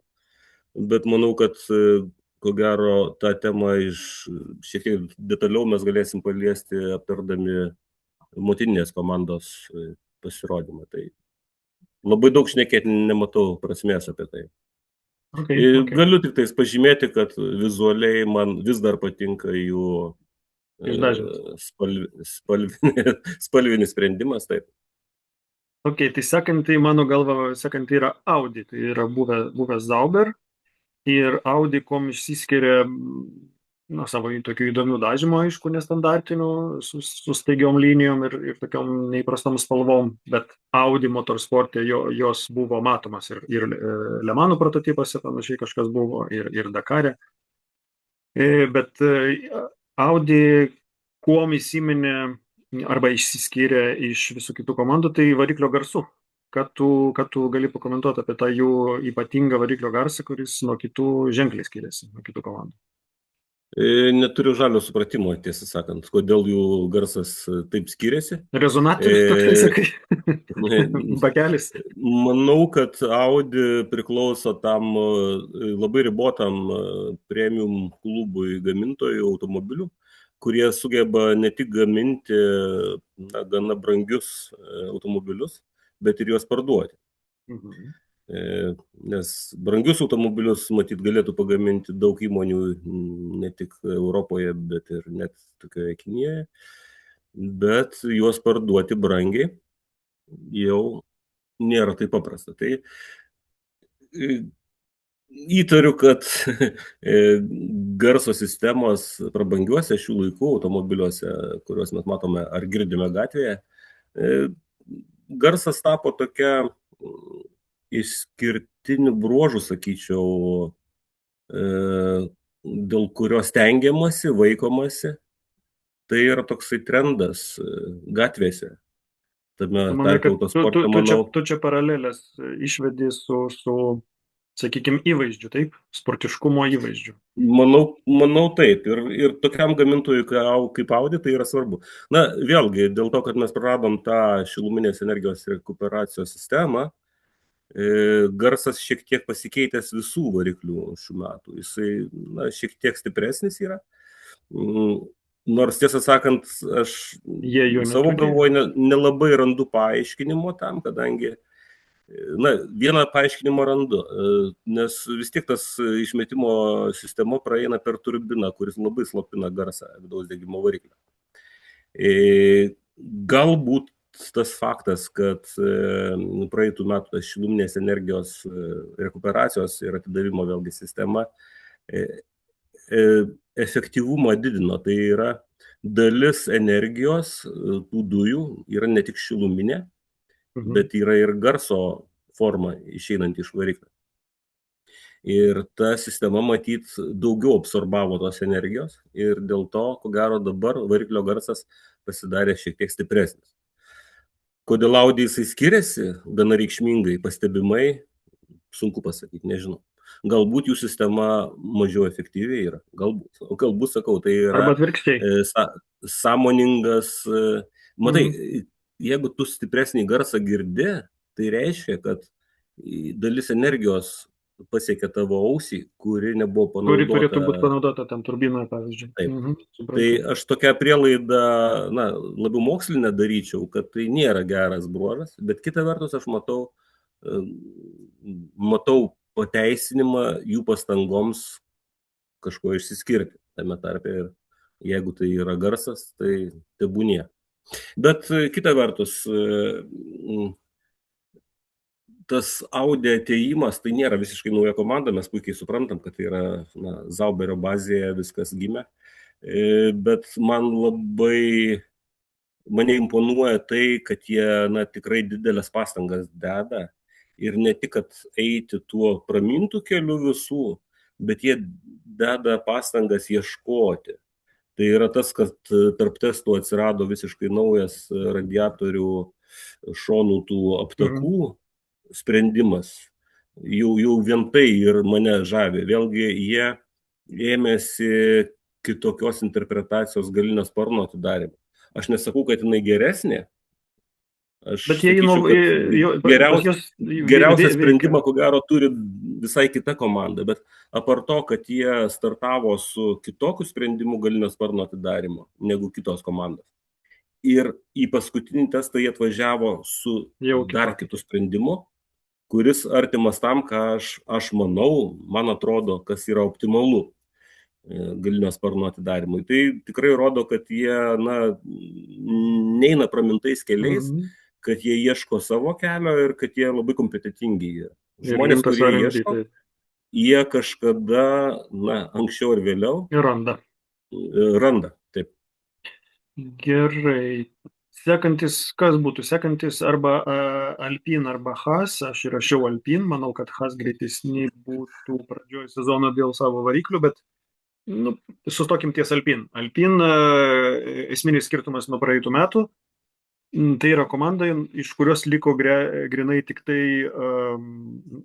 bet manau, kad ko gero tą temą šiek tiek detaliau mes galėsim paliesti aptardami motininės komandos pasirodymą. Tai labai daug šnekėti nematau prasmės apie tai.
Okay.
Galiu tik tais pažymėti, kad vizualiai man vis dar patinka jų spalvinis sprendimas. Taip.
Ok, tai sekanti, mano galva, sekanti yra Audi, tai yra buvęs Zauber. Ir Audi kuom išsiskiria savo tokių įdomių dažymų, aišku, nestandartinių, su staigiom linijom ir tokiom neįprastom spalvom, bet Audi motorsporte jos buvo matomas ir Le Mano prototipuose panašiai kažkas buvo, ir Dakare. Bet Audi kuom įsiminė arba išsiskyrė iš visų kitų komandų, tai variklio garsu. Kad tu gali pakomentuoti apie tą jų ypatingą variklio garsą, kuris nuo kitų ženkliai skiriasi, nuo kitų komandų.
Neturiu žalio supratimo, tiesą sakant, kodėl jų garsas taip skiriasi.
Rezonatorius toksai, sakai, bakelis.
Manau, kad Audi priklauso tam labai ribotam premium klubui gamintojų automobilių, kurie sugeba ne tik gaminti gana brangius automobilius, bet ir juos parduoti.
Mhm.
Nes brangius automobilius, matyt, galėtų pagaminti daug įmonių ne tik Europoje, bet ir net tokioje Kinijoje. Bet juos parduoti brangiai jau nėra taip paprasta. Tai Įtariu, kad garso sistemos prabangiuose šių laikų automobiliuose, kuriuos mes matome ar girdime gatvėje, garsas tapo tokia išskirtiniu bruožu, sakyčiau, dėl kurio stengiamasi, vaikomasi. Tai yra toksai trendas gatvėse, tame
Tu manai,
tarpe
kad
autosporte, manau.
tu čia paralelės išvedi su sakykime, įvaizdžiu, taip? Sportiškumo įvaizdžiu.
Manau taip. Ir tokiam gamintojui kaip Audi tai yra svarbu. Na, vėlgi, dėl to, kad mes praradom tą šiluminės energijos rekuperacijos sistemą, garsas šiek tiek pasikeitęs visų variklių šių metų. Jisai, na, šiek tiek stipresnis yra. Nors, tiesą sakant, aš
Jie jų
savo
neturi.
galvoje nelabai randu paaiškinimo tam, kadangi na, vieną paaiškinimą randu, nes vis tiek tas išmetimo sistema praeina per turbiną, kuris labai slopina garsą vidaus degimo variklio. Galbūt tas faktas, kad praeitų metų tas šiluminės energijos rekuperacijos ir atidavimo vėlgi sistema efektyvumą didino. Tai yra dalis energijos, tų dujų yra ne tik šiluminė, bet yra ir garso forma išeinant iš variklio. Ir ta sistema matyt daugiau absorbavo tos energijos ir dėl to, ko gero dabar variklio garsas pasidarė šiek tiek stipresnis. Kodėl Audi jisai skiriasi gana reikšmingai, pastebimai, sunku pasakyti, nežinau. Galbūt jų sistema mažiau efektyviai yra, galbūt sakau, tai yra
Arba atvirkščiai.
sąmoningas, matai, jeigu tu stipresnį garsą girdi, tai reiškia, kad dalis energijos pasiekia tavo ausį, kuri nebuvo
Kuri
panaudota.
turėtų būti panaudota tam turbinoje, pavyzdžiui.
Taip. Tai aš tokią prielaidą, na, labiau mokslinę daryčiau, kad tai nėra geras bruožas, bet kita vertus aš matau pateisinimą jų pastangoms kažko išsiskirti tame tarpe ir jeigu tai yra garsas, tai tebūnie. Bet kita vertus, tas Audi atėjimas tai nėra visiškai nauja komanda, mes puikiai suprantam, kad tai yra Zauberio bazėje viskas gimė, bet mane imponuoja tai, kad jie tikrai didelės pastangas deda ir ne tik, kad eiti tuo pramintų keliu visų, bet jie deda pastangas ieškoti. Tai yra tas, kad tarp testų atsirado visiškai naujas radiatorių šonų tų aptakų sprendimas. Jau vien tai ir mane žavi. Vėlgi jie ėmėsi kitokios interpretacijos galinio sparno atidarimo. Aš nesakau, kad jinai geresnė. Aš sakyčiau, kad geriausią sprendimą, ko gero, turi visai kita komanda, bet apart to, kad jie startavo su kitokiu sprendimu galinio sparno atidarimo negu kitos komandos. Ir į paskutinį testą jie atvažiavo su dar kitu sprendimu, kuris artimas tam, ką aš manau, man atrodo, kas yra optimalu galinio sparno atidarimui. Tai tikrai rodo, kad jie neina pramintais keliais, kad jie ieško savo kelio ir kad jie labai kompetentingi yra. Žmonės, kurie ieško, jie kažkada, anksčiau ir vėliau randa. Taip.
Gerai. Sekantis, kas būtų? Sekantis arba Alpine arba Haas. Aš įrašiau Alpine, manau, kad Haas greitesni būtų pradžioj sezono dėl savo variklių, bet sustokim ties Alpine. Alpine esminis skirtumas nuo praeitų metų. Tai yra komanda, iš kurios liko grinai tik tai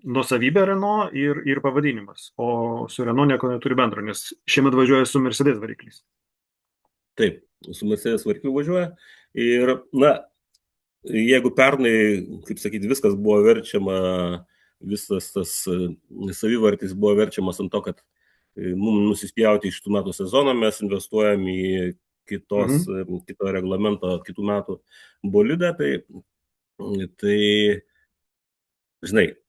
nuosavybė Renault ir pavadinimas. O su Renault nieko neturi bendro, nes šiemet važiuoja su Mercedes varikliais.
Taip, su Mercedes varikliu važiuoja. Ir, jeigu pernai, kaip sakyti, viskas buvo verčiama, visas tas savivartis buvo verčiamas ant to, kad mums nusispjauti iš tų metų sezono, mes investuojam į kito reglamento, kitų metų bolidą, tai, žinai,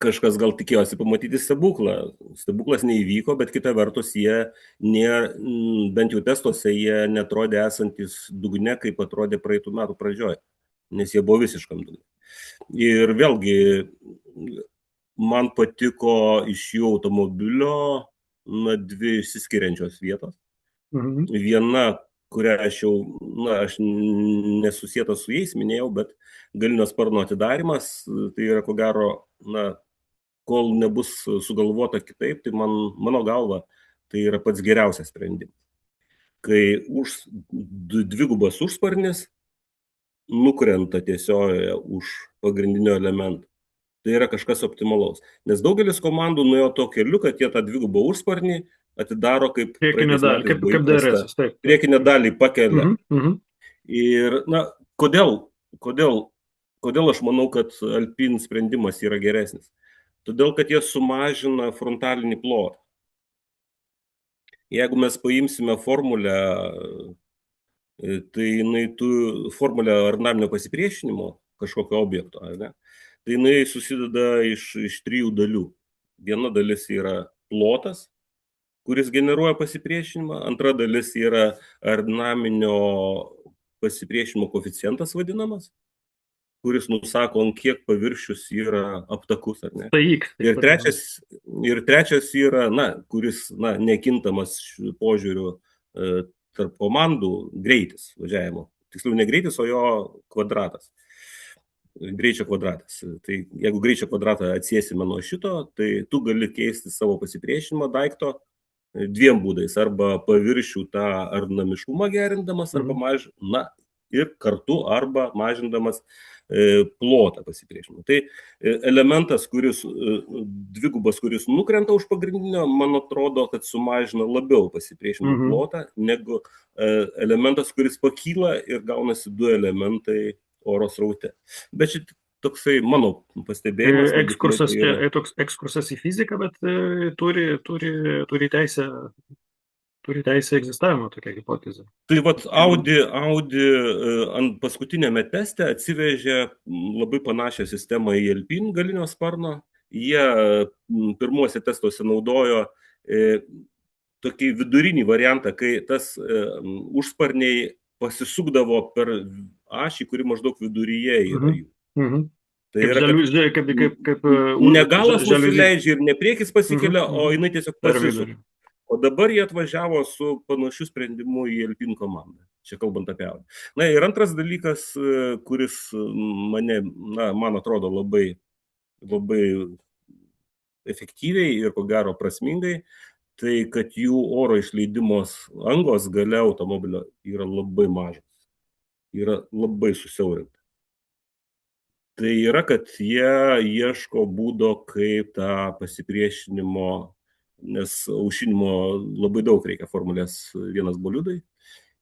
kažkas gal tikėjosi pamatyti stebuklą. Stebuklas neįvyko, bet kita vertus jie, bent jau testuose, jie netrodė esantis dugne, kaip atrodė praeitų metų pradžioje, nes jie buvo visiškam dugne. Ir vėlgi, man patiko iš jų automobilio dvi išsiskiriančios vietos.
Mhm.
Viena, kurią aš nesusietas su jais minėjau, bet galinio sparno atidarimas, tai yra ko gero, kol nebus sugalvota kitaip, tai mano galva, tai yra pats geriausias sprendimas. Kai dvigubas užsparnis nukrenta tiesiojoje už pagrindinio elemento. Tai yra kažkas optimalaus. Nes daugelis komandų nuėjo to keliu, kad jie tą dvigubą užsparnį atidaro, kaip
Priekinė
praeitais
dalį,
metais buvo
kaip
įprasta,
DRS, taip.
priekinę dalį pakelia.
Mhm, mhm.
Ir, kodėl aš manau, kad Alpine sprendimas yra geresnis? Todėl, kad jie sumažina frontalinį plotą. Jeigu mes paimsime formulę, tai formulę aerodinaminio pasipriešinimo kažkokio objekto, ne? Tai jinai susideda iš trijų dalių. Viena dalis yra plotas, kuris generuoja pasipriešinimą, antra dalis yra aerodinaminio pasipriešinimo koeficientas vadinamas, kuris nusako, ant kiek paviršius yra aptakus ar ne.
Tai X.
Ir trečias yra, kuris nekintamas požiūriu tarp komandų greitis važiavimo. Tiksliau ne greitis, o jo kvadratas. Greičio kvadratas. Tai jeigu greičio kvadratą atsiesime nuo šito, tai tu gali keisti savo pasipriešinimo daikto dviem būdais. Arba paviršių tą aerodinamiškumą gerindamas, arba ir kartu arba mažindamas plotą pasipriešinimo. Tai elementas, dvigubas, kuris nukrenta už pagrindinio, man atrodo, kad sumažina labiau pasipriešinimo plotą, negu elementas, kuris pakyla ir gaunasi du elementai oro sraute. Bet šit toksai mano pastebėjimas.
Ekskursas į fiziką, bet turi teisę egzistavimo tokia hipotezė.
Tai Audi ant paskutinėme teste atsivežė labai panašią sistemą į Alpine galinio sparno. Jie pirmuose testuose naudojo tokį vidurinį variantą, kai tas užsparniai pasisukdavo per ašį, kuri maždaug viduryje yra jų. Tai yra, kaip negalas nusileidžia ir ne priekis pasikelia, o jinai tiesiog pasisuka. O dabar jie atvažiavo su panašiu sprendimu į Alpine komandą. Čia kalbant apie Audi. Ir antras dalykas, kuris man atrodo labai, labai efektyviai ir ko gero prasmingai, tai kad jų oro išleidimos angos gale automobilio yra labai mažas. Yra labai susiaurinta. Tai yra, kad jie ieško būdo, kaip tą pasipriešinimo, nes aušinimo labai daug reikia Formulės 1 bolidui,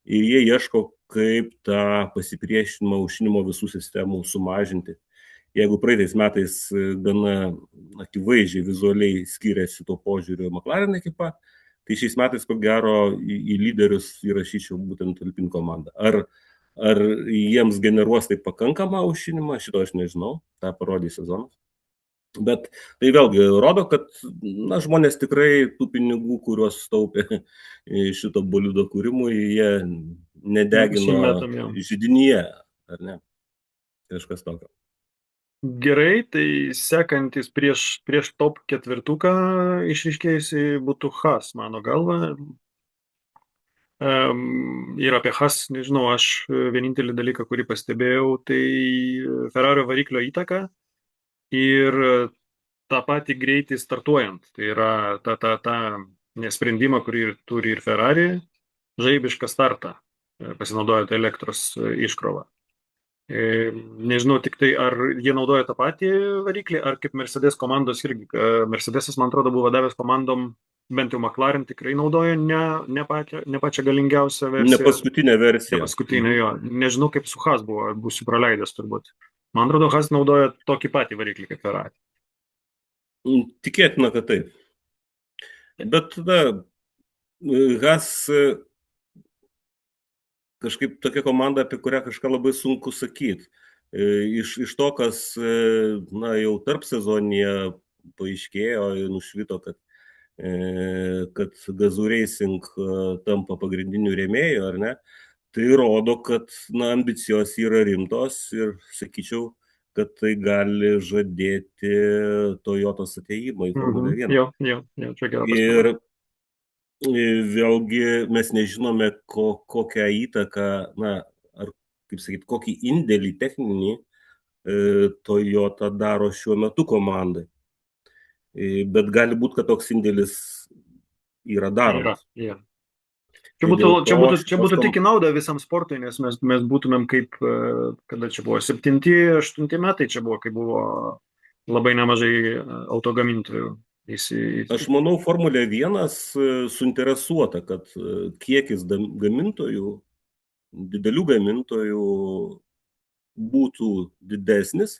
ir jie ieško, kaip tą pasipriešinimą aušinimo visų sistemų sumažinti. Jeigu praeitais metais gana akivaizdžiai vizualiai skiriasi to požiūrio McLaren ekipa, tai šiais metais, ko gero, į lyderius įrašyčiau būtent Alpine komandą. Ar jiems generuos tai pakankamą aušinimą, šito aš nežinau, tą parodys sezonas. Bet tai vėlgi rodo, kad žmonės tikrai tų pinigų, kuriuos taupė šito bolido kūrimui, jie nedegino židinyje, ar ne? Kažkas tokio.
Gerai, tai sekantis prieš top 4 išryškėjusi būtų Haas, mano galva. Ir apie Haas, nežinau, aš vienintelį dalyką, kurį pastebėjau, tai Ferrario variklio įtaka ir tą patį greitį startuojant. Tai yra tą nesprendimą, kurį turi ir Ferrari, žaibišką startą, pasinaudojant elektros iškrovą. Nežinau tik tai, ar jie naudoja tą patį variklį, ar kaip Mercedes komandos irgi. Mercedesas, man atrodo, buvo davęs komandom, bent jau McLaren tikrai naudoja ne pačią galingiausią versiją.
Ne paskutinę versiją.
Ne paskutinę, jo. Nežinau, kaip su Haas buvo, būsiu praleidęs turbūt. Man atrodo, Haas naudoja tokį patį variklį kaip Ferrari.
Tikėtina, kad taip. Bet Haas kažkaip tokia komanda, apie kurią kažką labai sunku sakyti. Iš to, kas jau tarp sezonėje paaiškėjo, nušvito, kad Gazoo Racing tampa pagrindiniu rėmėju, ar ne, tai rodo, kad ambicijos yra rimtos ir, sakyčiau, kad tai gali žadėti Toyotos atėjimą į Formulę 1.
Jo, čia gera pastaba.
Ir vėlgi mes nežinome, kokią įtaką, ar, kaip sakyti, kokį indėlį techninį Toyota daro šiuo metu komandai. Bet gali būti, kad toks indėlis yra daromas.
Yra.
Tai
Čia būtų tik į naudą visam sportui, nes mes būtumėm kaip, kada čia buvo, 7-8 metai čia buvo, kai buvo labai nemažai autogamintojų.
Aš manau, Formulė 1 suinteresuota, kad kiekis gamintojų, didelių gamintojų būtų didesnis,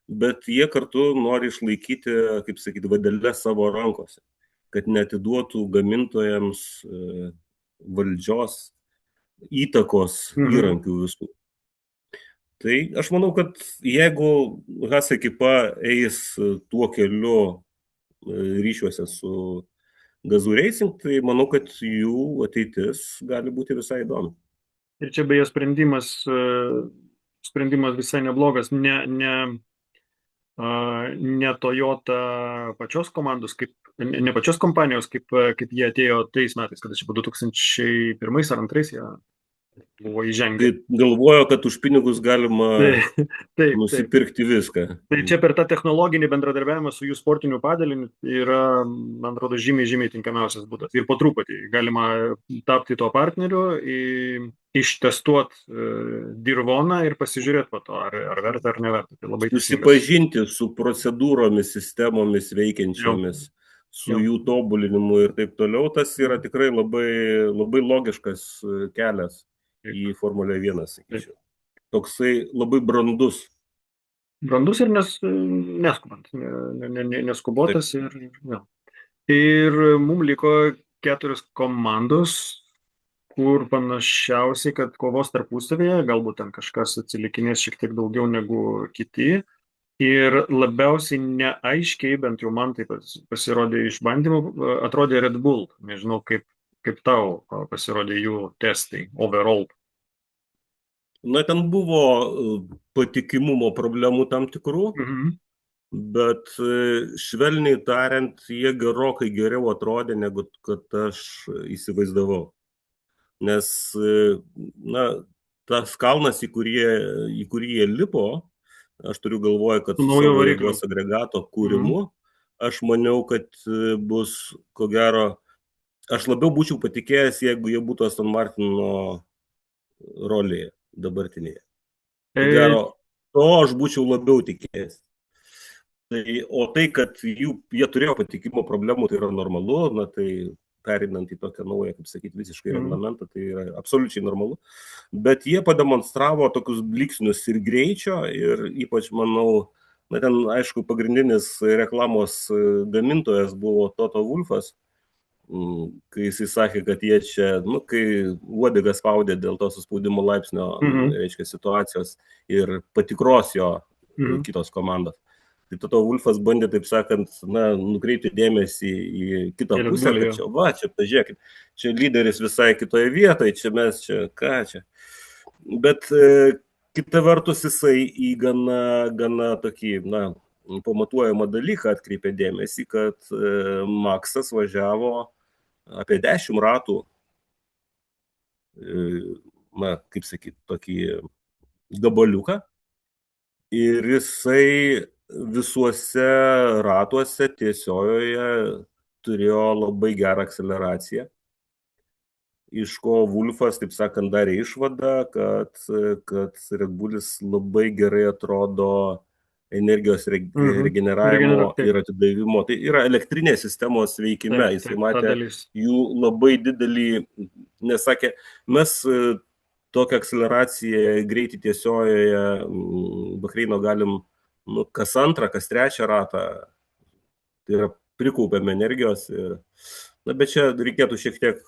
bet jie kartu nori išlaikyti, kaip sakyti, vadelę savo rankose, kad netiduotų gamintojams valdžios įtakos įrankių visų. Tai aš manau, kad jeigu Haas ekipa eis tuo keliu ryšiuose su Gazoo Racing, tai manau, kad jų ateitis gali būti visai įdomi.
Ir čia beje sprendimas visai neblogas, ne Toyota pačios komandos, ne pačios kompanijos, kaip jie atėjo tais metais, kada čia buvo 2001 ar 2002 jie buvo įžengę.
Galvojo, kad už pinigus galima nusipirkti viską.
Tai čia per tą technologinį bendradarbiavimą su jų sportiniu padaliniu yra, man atrodo, žymiai tinkamiausias būdas. Ir po truputį galima tapti tuo partneriu, ištestuoti dirvoną ir pasižiūrėti po to, ar verta ar neverta. Tai labai
susipažinti su procedūromis, sistemomis veikiančiomis, su jų tobulinimu ir taip toliau, tas yra tikrai labai, labai logiškas kelias į Formulę 1, sakyčiau. Toksai labai brandus.
Brandus ir neskubant, neskubotas. Ir mums liko 4 komandos, kur panašiausiai, kad kovos tarpusavėje, galbūt ten kažkas atsilikinės šiek tiek daugiau negu kiti. Ir labiausiai neaiškiai, bent jau man tai pasirodė iš bandymų, atrodė Red Bull. Nežinau, kaip tau pasirodė jų testai overall.
Ten buvo patikimumo problemų tam tikrų, bet švelniai tariant, jie gerokai geriau atrodė, negu kad aš įsivaizdavau. Nes, tas kalnas, į kurį jie lipo, aš turiu galvoje, kad su savo jėgos agregato kūrimu, aš maniau, kad bus, ko gero, aš labiau būčiau patikėjęs, jeigu jie būtų Aston Martino rolėje dabartinėje. Ko gero, to aš būčiau labiau tikėjęs. O tai, kad jie turėjo patikimo problemų, tai yra normalu, tai perinant į tokią naują, kaip sakyti, visiškai reglamentą, tai yra absoliučiai normalu. Bet jie pademonstravo tokius bliksnius ir greičio, ir ypač, manau, ten, aišku, pagrindinis reklamos gamintojas buvo Toto Wolffas, kai jisai sakė, kad jie čia, kai uodegą spaudė dėl to suspaudimo laipsnio, reiškia, situacijos ir patikros jo kitos komandos. Tai Toto Wolffas bandė, taip sakant, nukreipti dėmesį į kitą pusę, kad čia, pažiūrėkit, čia lyderis visai kitoje vietoje, čia mes čia, ką čia. Bet kita vertus jisai į gana tokį, pamatuojamą dalyką atkreipė dėmesį, kad Maksas važiavo apie 10 ratų, kaip sakyti, tokį gabaliuką, ir jisai visuose ratuose tiesiojoje turėjo labai gerą akceleraciją, iš ko Wolffas, taip sakant, darė išvadą, kad Red Bullis labai gerai atrodo energijos regeneravimo ir atidavimo. Tai yra elektrinės sistemos veikime. Jisai matė jų labai didelį, nesakė, mes tokią akceleraciją greitį tiesiojoje Bahreino galim kas antrą, kas trečią ratą. Tai yra prikaupiam energijos. Bet čia reikėtų šiek tiek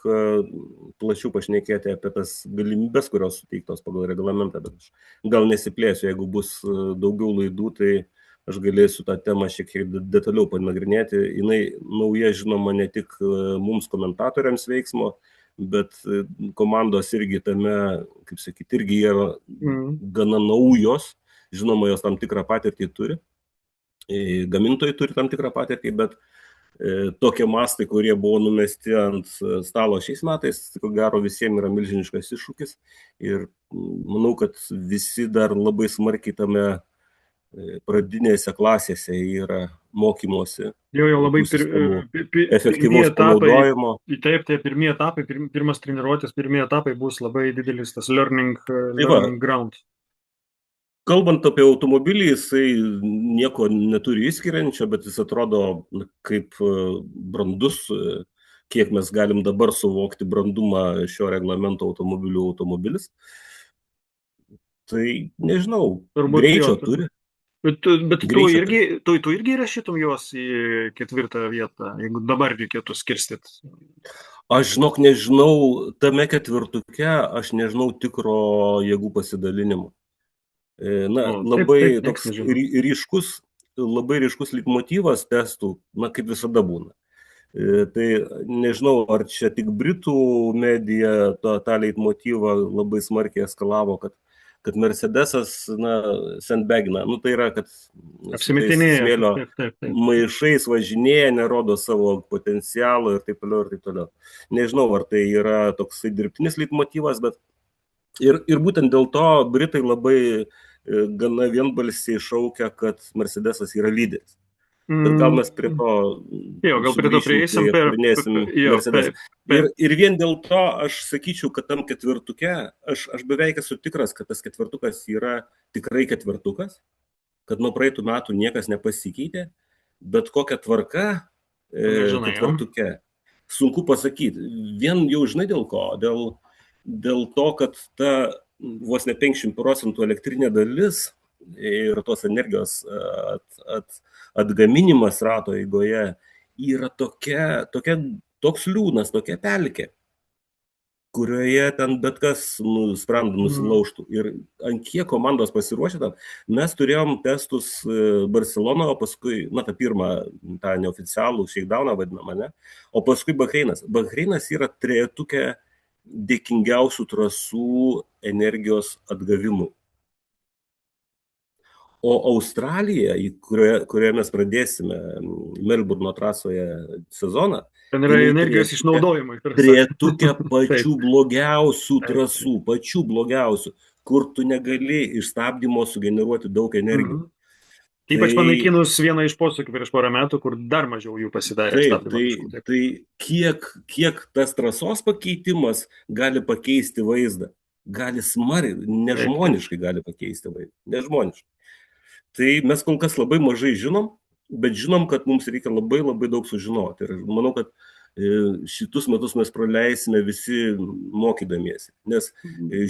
plačiau pašnekėti apie tas galimybės, kurios suteiktos pagal reglamentą, bet aš gal nesiplėsiu, jeigu bus daugiau laidų, tai aš galėsiu tą temą šiek tiek detaliau panagrinėti. Jinai nauja, žinoma, ne tik mums komentatoriams veiksmo, bet komandos irgi tame, kaip sakyti, irgi yra gana naujos žinoma, jos tam tikrą patirtį turi, gamintojai turi tam tikrą patirtį, bet tokie mastai, kurie buvo numesti ant stalo šiais metais, ko gero visiems yra milžiniškas iššūkis ir manau, kad visi dar labai smarkiai tame pradinėse klasėse yra mokymosi
Jau labai
tų sistemų
pirmieji
efektyvaus
etapai,
panaudojimo.
taip, pirmieji etapai, pirmas treniruotės, pirmieji etapai bus labai didelis tas learning
Tai va,
ground.
kalbant apie automobilį, jisai nieko neturi išskiriančio, bet jis atrodo kaip brandus, kiek mes galim dabar suvokti brandumą šio reglamento automobilis. Tai nežinau,
Turbūt
greičio
jo,
turi.
Bet
Greičio
tu irgi rašytum juos į 4 vietą, jeigu dabar reikėtų skirstyti.
Aš žinok, nežinau, tame 4 aš nežinau tikro jėgų pasidalinimo. Na, labai toks ryškus leitmotyvas testų, na, kaip visada būna. Tai nežinau, ar čia tik Britų medija tą leitmotyvą labai smarkiai eskalavo, kad Mercedesas, na, sandbagina, nu tai yra, kad
apsimetinėja,
smėlio
taip.
maišais važinėja, nerodo savo potencialo ir taip toliau, ir taip toliau. Nežinau, ar tai yra toksai dirbtinis leitmotyvas, bet ir būtent dėl to Britai labai gana vienbalsiai šaukia, kad Mercedesas yra lyderis. Bet gal mes prie to
prieisim,
Mercedes. Ir vien dėl to aš sakyčiau, kad tam 4, aš beveik esu tikras, kad tas 4 yra tikrai 4, kad nuo praeitų metų niekas nepasikeitė, bet kokia tvarka 4, sunku pasakyti. Vien jau žinai dėl ko, dėl to, kad ta vos ne 50% elektrinė dalis ir tos energijos atgaminimas rato eigoje yra toks liūnas, tokia pelkė, kurioje ten bet kas sprendų nusilaužtų. Ir ant kiek komandos pasiruošė tam, mes turėjom testus Barcelonoje, o paskui, na, tą pirmą, tą neoficialų shakedowną vadinamą, ne? O paskui Bahreinas. Bahreinas yra 3 dėkingiausių trasų energijos atgavimui. O Australija, kurioje mes pradėsime Melburno trasoje sezoną,
ten yra energijos išnaudojimai.
3 pačių blogiausių trasų, pačių blogiausių, kur tu negali iš stabdymo sugeneruoti daug energijos.
Ypač panaikinus vieną iš posūkių prieš porą metų, kur dar mažiau jų pasidarė.
Tai kiek tas trasos pakeitimas gali pakeisti vaizdą? Gali nežmoniškai gali pakeisti vaizdą. Nežmoniškai. Tai mes kol kas labai mažai žinom, bet žinom, kad mums reikia labai labai daug sužinoti. Ir manau, kad šitus metus mes praleisime visi mokydamiesi. Nes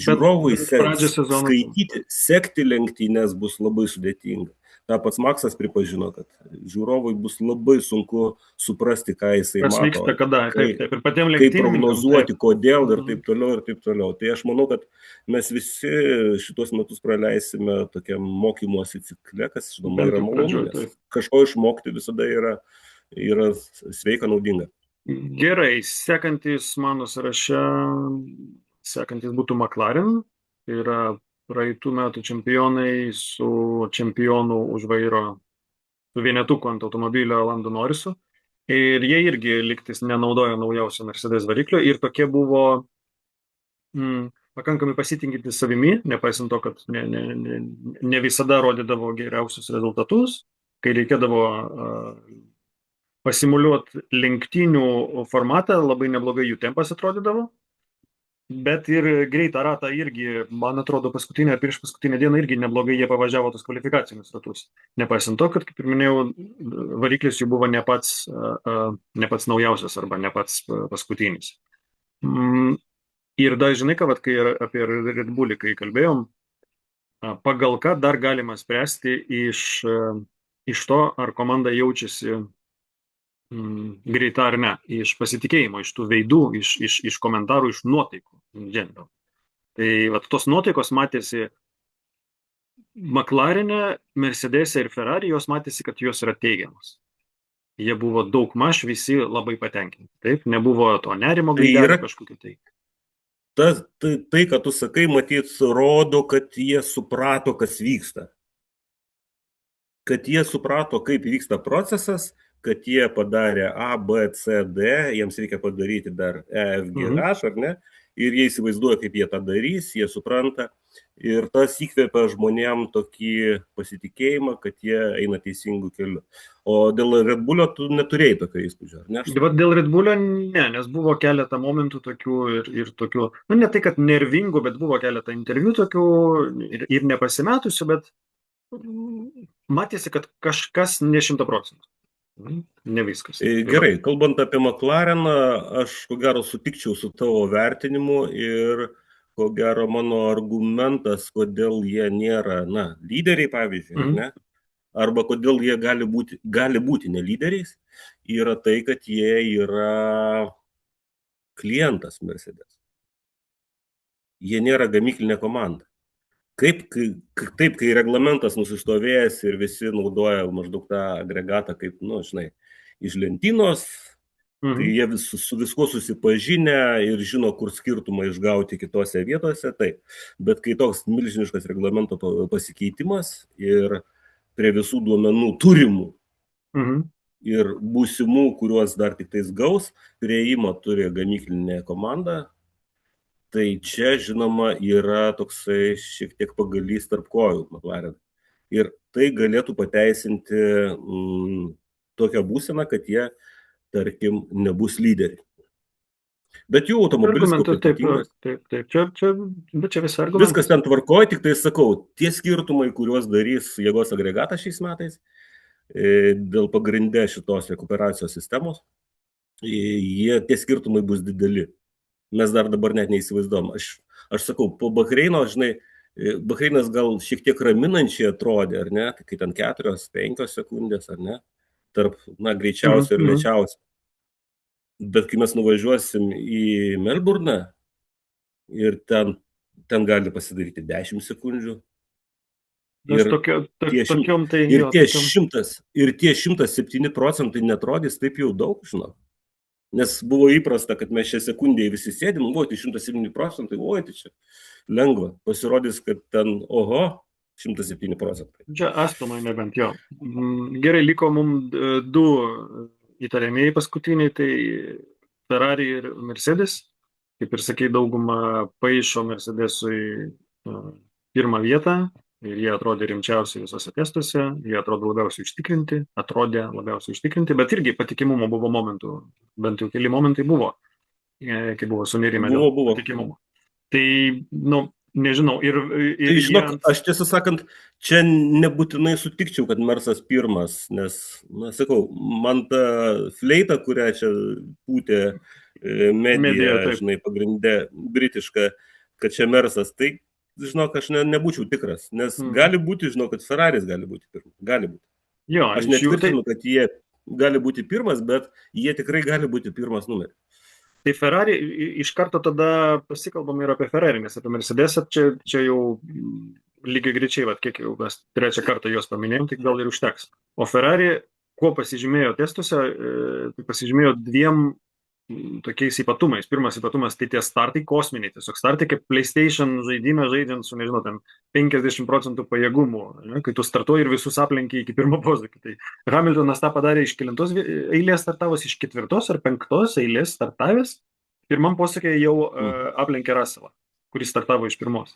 žiūrovui skaityti, sekti lenktynes bus labai sudėtinga. Ta pats Maksas pripažino, kad žiūrovui bus labai sunku suprasti, ką jisai mato, kaip prognozuoti, kodėl ir taip toliau. Tai aš manau, kad mes visi šitos metus praleisime tokiam mokymosi cikle, kas, žinoma, yra malonu, nes kažko išmokti visada yra sveika, naudinga.
Gerai, sekantis mano sąraše, būtų McLaren, tai yra praeitų metų čempionai su čempionu už vairo, su vienetuku ant automobilio Lando Norrisu. Ir jie irgi lygtis nenaudojo naujausio Mercedes variklio ir tokie buvo pakankamai pasitikinti savimi, nepaisant to, kad ne visada rodydavo geriausius rezultatus, kai reikėdavo pasimuliuoti lenktynių formatą, labai neblogai jų tempas atrodydavo. Bet ir greitą ratą irgi, man atrodo, paskutinę ar prieš paskutinę dieną irgi neblogai jie pavažiavo tos kvalifikacinius ratus. Nepaisant to, kad, kaip ir minėjau, variklis jų buvo ne pats naujausias arba ne pats paskutinis. Ir dar žinai, ką, kai apie Red Bullį, kai kalbėjom, pagal ką dar galima spręsti iš to, ar komanda jaučiasi greita ar ne, iš pasitikėjimo, iš tų veidų, iš komentarų, iš nuotaikų. Tai tos nuotaikos matėsi McLaren'e, Mercedes'e ir Ferrari, jos matėsi, kad jos yra teigiamas. Jie buvo daugmaž visi labai patenkinti. Taip, nebuvo to nerimo gaidelio kažkokiu tai.
Tai, ką tu sakai, matyt, rodo, kad jie suprato, kas vyksta. kad jie suprato, kaip vyksta procesas, kad jie padarė A, B, C, D, jiems reikia padaryti dar E, F, G,
Mhm.
H, ar ne? Ir jie įsivaizduoja, kaip jie tą darys, jie supranta. Ir tas įkvėpia žmonėm tokį pasitikėjimą, kad jie eina teisingų kelių. O dėl Red Bullio tu neturėjai tokio įspūdžio, ar ne?
Vat dėl Red Bullio ne, nes buvo keletą momentų tokių ir tokių, nu ne tai, kad nervingų, bet buvo keletą interviu tokių ir nepasimetusių, bet matėsi, kad kažkas ne 100%. Ne viskas. Tai va.
Gerai, kalbant apie McLareną, aš ko gero sutikčiau su tavo vertinimu ir ko gero mano argumentas, kodėl jie nėra, lyderiai, pavyzdžiui, ar
Mhm.
ne? Arba kodėl jie gali būti ne lyderiais, yra tai, kad jie yra klientas Mercedes. Jie nėra gamyklinė komanda. Taip, kai reglamentas nusistovėjęs ir visi naudoja maždaug tą agregatą kaip, žinai, iš lentynos, kai
Mhm.
jie su viskuo susipažinę ir žino, kur skirtumą išgauti kitose vietose, taip. Bet kai toks milžiniškas reglamento pasikeitimas ir prie visų duomenų turimų
Mhm.
ir būsimų, kuriuos dar tik tais gaus, prieimą turi gamyklinė komanda, tai čia, žinoma, yra toksai šiek tiek pagalys tarp kojų McLaren. Ir tai galėtų pateisinti tokią būseną, kad jie, tarkim, nebus lyderiai. Bet jų automobilis
Argumentas, taip,
kompetitingas.
taip. Bet čia visi
Viskas
argumentas.
ten tvarkoja, tik tai sakau, tie skirtumai, kuriuos darys jėgos agregatas šiais metais, dėl pagrindė šitos rekuperacijos sistemos, tie skirtumai bus dideli. Mes dar dabar net neįsivaizduom. Aš sakau, po Bahreino, žinai, Bahreinas gal šiek tiek raminančiai atrodė, ar ne, kai ten 4-5 sekundės, ar ne, tarp, greičiausio ir
Mhm.
lėčiausio. Bet kai mes nuvažiuosim į Melburną ir ten gali pasidaryti 10 sekundžių
Aš
ir tie, šim,
tokiom, tai
ir
jo,
tie
tokiom.
100, ir tie 107% netrodys taip jau daug, žinau. Nes buvo įprasta, kad mes šią sekundėje visi sėdim, tai 107%, tai čia lengva. Pasirodys, kad ten, 107%.
Čia Astonui nebent jo. Gerai, liko mums du įtariamieji paskutiniai, tai Ferrari ir Mercedes. Kaip ir sakai, dauguma paišo Mercedesui pirmą vietą ir jie atrodė rimčiausiai visose testuose, jie atrodo labiausiai užtikrinti, bet irgi patikimumo buvo momentų, bent jau keli momentai buvo, kai buvo sunerime dėl
Buvo.
patikimumo. Tai, nežinau,
Tai
ir jie
žinok, aš tiesą sakant, čia nebūtinai sutikčiau, kad Mersas pirmas, nes, sakau, man ta fleita, kurią čia pūtė
medija,
medija,
taip.
žinai, pagrindė britiška, kad čia Mersas, tai, žinok, aš nebūčiau tikras, nes gali būti, žinau, kad Ferraris gali būti pirmas, gali būti.
Jo,
Aš
iš jų tai.
netvirtinu, kad jie gali būti pirmas, bet jie tikrai gali būti pirmas numeris.
Tai Ferrari iš karto tada pasikalbam ir apie Ferrari, nes apie Mercedesą čia jau lygiai greičiai, kiek jau mes trečią kartą juos paminėjom, tai gal ir užteks. O Ferrari, kuo pasižymėjo testuose, tai pasižymėjo dviem tokiais ypatumais. Pirmas ypatumas tai tie startai kosminiai, tiesiog startai kaip PlayStation žaidime žaidžiant su, nežinau, ten 50% pajėgumų, ne, kai tu startuoji ir visus aplenki iki pirmo posūkio. Tai Hamiltonas tą padarė iš kelintos eilės startavus, iš 4 ar 5 eilės startavęs, pirmam posūkiai jau aplenkė Russellą, kuris startavo iš pirmos.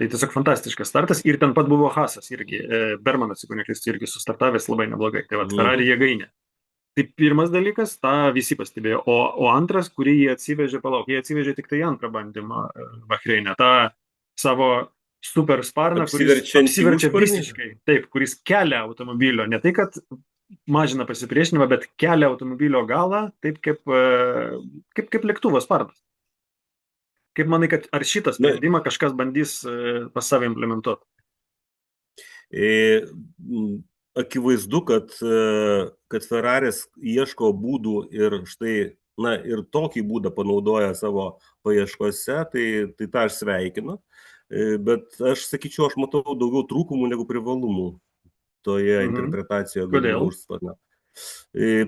Tai tiesiog fantastiškas startas ir ten pat buvo Hasas irgi, Bermanas, jeigu neklystu, irgi sustartavęs labai neblogai. Tai Ferrari jėgainė. Tai pirmas dalykas, tą visi pastebėjo. O antras, kurį jie atsivežė tik tai antrą bandymą Bahreinę, tą savo super sparną, kuris apsiverčia visiškai, taip, kuris kelia automobilio, ne tai, kad mažina pasipriešinimą, bet kelia automobilio galą, taip kaip lėktuvo sparnas. Kaip manai, kad ar šitą sprendimą kažkas bandys pas save implementuoti?
Akivaizdu, kad Ferraris ieško būdų ir štai, ir tokį būdą panaudoja savo paieškose, tai tą aš sveikinu. Bet aš sakyčiau, aš matau daugiau trūkumų negu privalumų toje interpretacijoje galima užsparnio.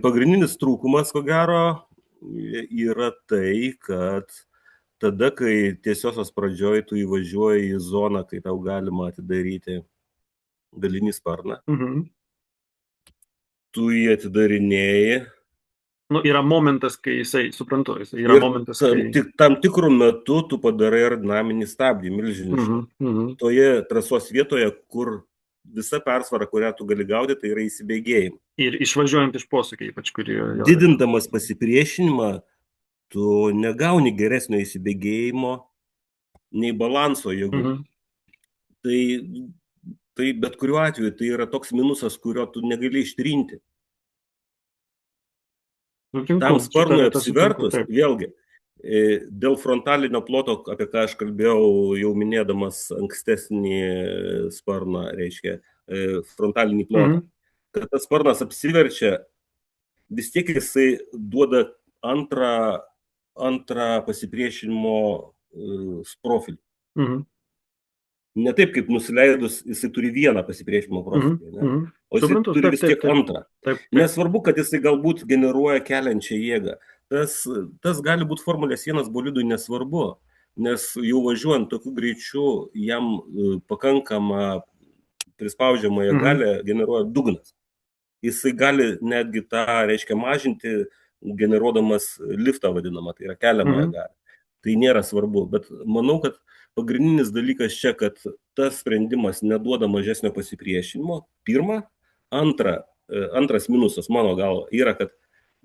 Pagrindinis trūkumas, ko gero, yra tai, kad tada, kai tiesiosios pradžioj tu įvažiuoji į zoną, kai tau galima atidaryti galinį sparną,
Mhm.
tu jį atidarinėji
Nu, yra momentas, kai jisai, suprantu, yra
ir
momentas, kai...
tam tikrų metu tu padarai aerodinaminį stabdį milžinišką.
Mhm. Mhm.
Toje trasos vietoje, kur visa persvara, kurią tu gali gauti, tai yra įsibėgėjimai.
Ir išvažiuojant iš posūkio, ypač kurį...
Didindamas pasipriešinimą, tu negauni geresnio įsibėgėjimo nei balanso jėgų.
Mhm.
Tai bet kuriuo atveju tai yra toks minusas, kurio tu negali ištrinti.
Sutinku,
Tam
šitą
sparnui
vietą sutinku,
apsivertus,
taip.
vėlgi, dėl frontalinio ploto, apie ką aš kalbėjau, jau minėdamas ankstesnį sparną, reiškia, frontalinį plotą,
Mhm.
kad tas sparnas apsiverčia, vis tiek jisai duoda antrą pasipriešinimo profilį.
Mhm.
Ne taip, kaip nusileidus, jisai turi vieną pasipriešinimo
Mhm.
profilį, ne?
Mhm.
O jisai
Suprantu,
turi
taip,
vis
taip,
tiek
taip.
antrą.
Taip, taip.
Nesvarbu, kad jisai galbūt generuoja keliančią jėgą. Tas gali būti Formulės 1 bolidui nesvarbu, nes jau važiuojant tokiu greičiu, jam pakankamą prispaudžiamąją
Mhm.
galę generuoja dugnas. Jisai gali netgi tą, reiškia, mažinti, generuodamas liftą vadinamą, tai yra keliamąją
Mhm.
galę. Tai nėra svarbu, bet manau, kad pagrindinis dalykas čia, kad tas sprendimas neduoda mažesnio pasipriešinimo, pirma. Antras minusas, mano galva, yra, kad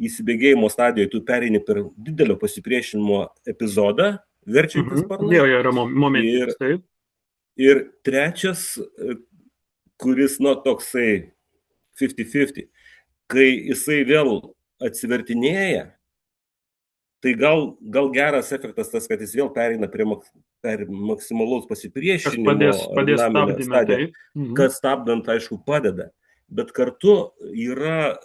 įsibėgėjimo stadijoje tu pereini per didelio pasipriešinimo epizodą, verčiantis
Mhm.
sparnai.
Jo, yra momentinis, taip.
Ir trečias, kuris, toksai 50-50, kai jisai vėl atsivertinėja, tai gal geras efektas tas, kad jis vėl pereina per maksimalaus
Kas
pasipriešinimo
padės
aerodinaminę
stabdyme,
stadiją,
taip. Mhm.
kas stabdant, aišku, padeda. Bet kartu yra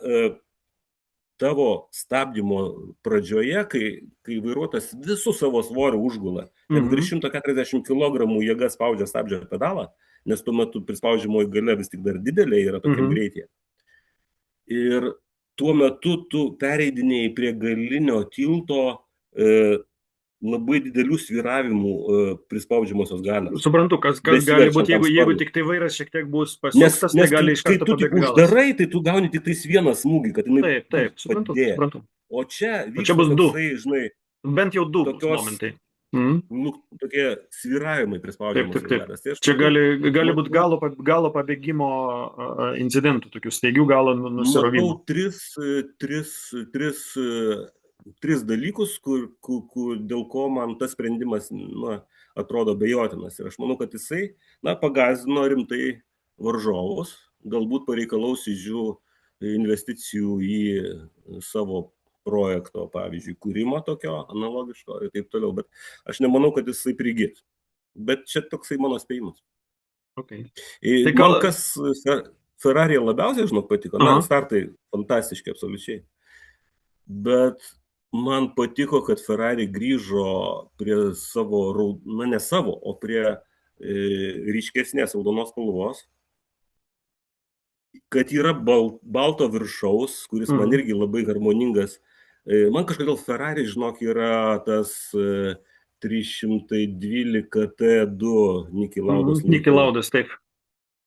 tavo stabdymo pradžioje, kai vairuotojas visų savo svorių užgula, ten
Mhm.
virš 140 kg jėga spaudžia stabdžio pedalą, nes tuo metu prispaudžiamoji galia vis tik dar didelė yra tokiam
Mhm.
greityje. Ir tuo metu tu pereidinėjai prie galinio tilto labai didelių svyravimų prispaudžiamosios galios.
Suprantu, kas gali
Besiverčiant
būti,
tam
jeigu
sparnui.
tik tai vairas šiek tiek bus pasuktas, tai
Nes
gali iš
kai
karto
tu tik
pabėgti galas.
uždarai, tai tu gauni tik tais vieną smūgį, kad jinai
Taip, taip, suprantu,
padidėja.
suprantu.
O čia
O čia
vyksta
bus du,
toksai, žinai,
bent jau du bus
tokios,
momentai. Mhm.
tokie svyravimai
Taip,
prispaudžiamosios
taip, taip.
galios. Tai aš
Čia gali būti
matau,
galo pabėgimo incidentų, tokių staigių galo nusirovimų.
tris dalykus, dėl ko man tas sprendimas atrodo bejotinas. Ir aš manau, kad jisai pagąsdino rimtai varžovus, galbūt pareikalaus iš jų investicijų į savo projekto, pavyzdžiui, kūrimo tokio analogiško ir taip toliau. Bet aš nemanau, kad jisai prigis. Bet čia toksai mano spėjimas.
Okay. Tai
Man kas Ferrari labiausiai, patiko, startai fantastiški absoliučiai. Bet man patiko, kad Ferrari grįžo prie savo, ne savo, o prie ryškesnės raudonos spalvos, kad yra balto viršaus, kuris man irgi labai harmoningas. Man kažkodėl Ferrari, žinok, yra tas 312 T2 Niki Laudos.
Niki Laudas, taip.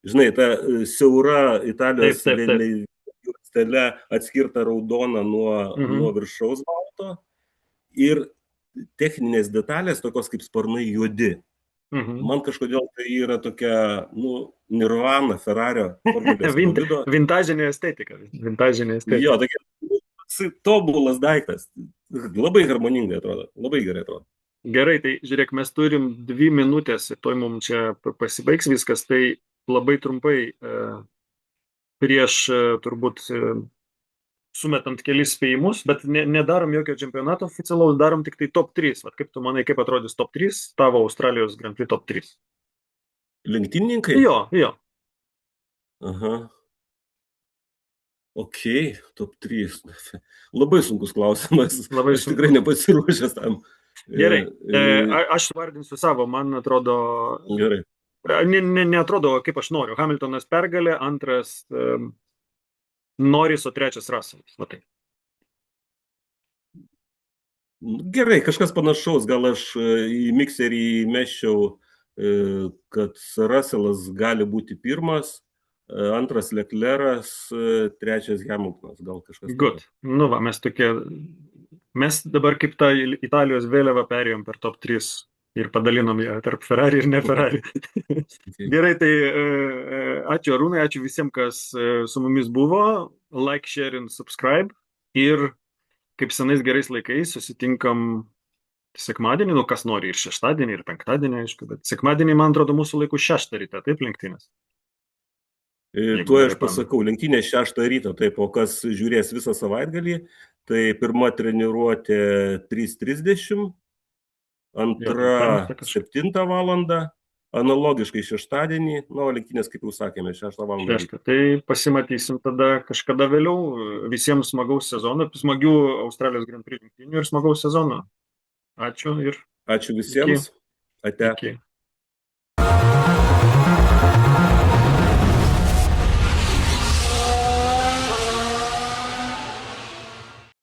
Žinai, ta siaura Italijos juostele atskirta raudona nuo viršaus balto ir techninės detalės, tokios kaip sparnai juodi. Man kažkodėl tai yra tokia, nirvana Ferrario formulės bolido.
Vintažinė estetika.
Jo, tokia tobulas daiktas. Labai harmoningai atrodo, labai gerai atrodo.
Gerai, tai žiūrėk, mes turim 2 minutės ir toj mums čia pasibaigs viskas, tai labai trumpai prieš turbūt sumetant kelis spėjimus, bet nedarom jokio čempionato oficialaus, darom tik tai top 3. Vat kaip tu manai, kaip atrodys top 3, tavo Australijos Grand Prix top 3?
Lenktynininkai?
Jo.
Aha. Ok, top 3. Labai sunkus klausimas. Aš tikrai nepasiruošęs tam.
Gerai, aš vardinsiu savo, man atrodo...
Gerai.
Neatrodo, kaip aš noriu. Hamiltonas pergalė, antras Norris, o trečias Russellas. Matai.
Gerai, kažkas panašaus. Gal aš į mikserį įmesčiau, kad Russellas gali būti pirmas, antras Leclerc'as, trečias Hamiltonas, gal kažkas
Good.
tokio.
Nu va, mes dabar kaip tą Italijos vėliavą perėjom per top 3 ir padalinom ją tarp Ferrari ir ne Ferrari.
Okay.
Gerai, tai ačiū Arūnai, ačiū visiems, kas su mumis buvo. Like, share and subscribe. Ir kaip senais gerais laikais susitinkam sekmadienį, nu kas nori ir šeštadienį, ir penktadienį, aišku, bet sekmadienį, man atrodo, mūsų laikų 6 ryte, taip, lenktynės. Jeigu
Tuo
gerai
aš pasakau, lenktynės 6 ryto, taip, o kas žiūrės visą savaitgalį, tai pirma treniruotė 3:30, antra
penktą kažką.
7 valandą, analogiškai šeštadienį, nu, lenktynės, kaip jau sakėme, 6 valandą ryto.
6. Tai pasimatysim tada kažkada vėliau. Visiems smagaus sezono, smagių Australijos Grand Prix lenktynių ir smagaus sezono. Ačiū ir
Ačiū
iki.
visiems. Ate.
Iki.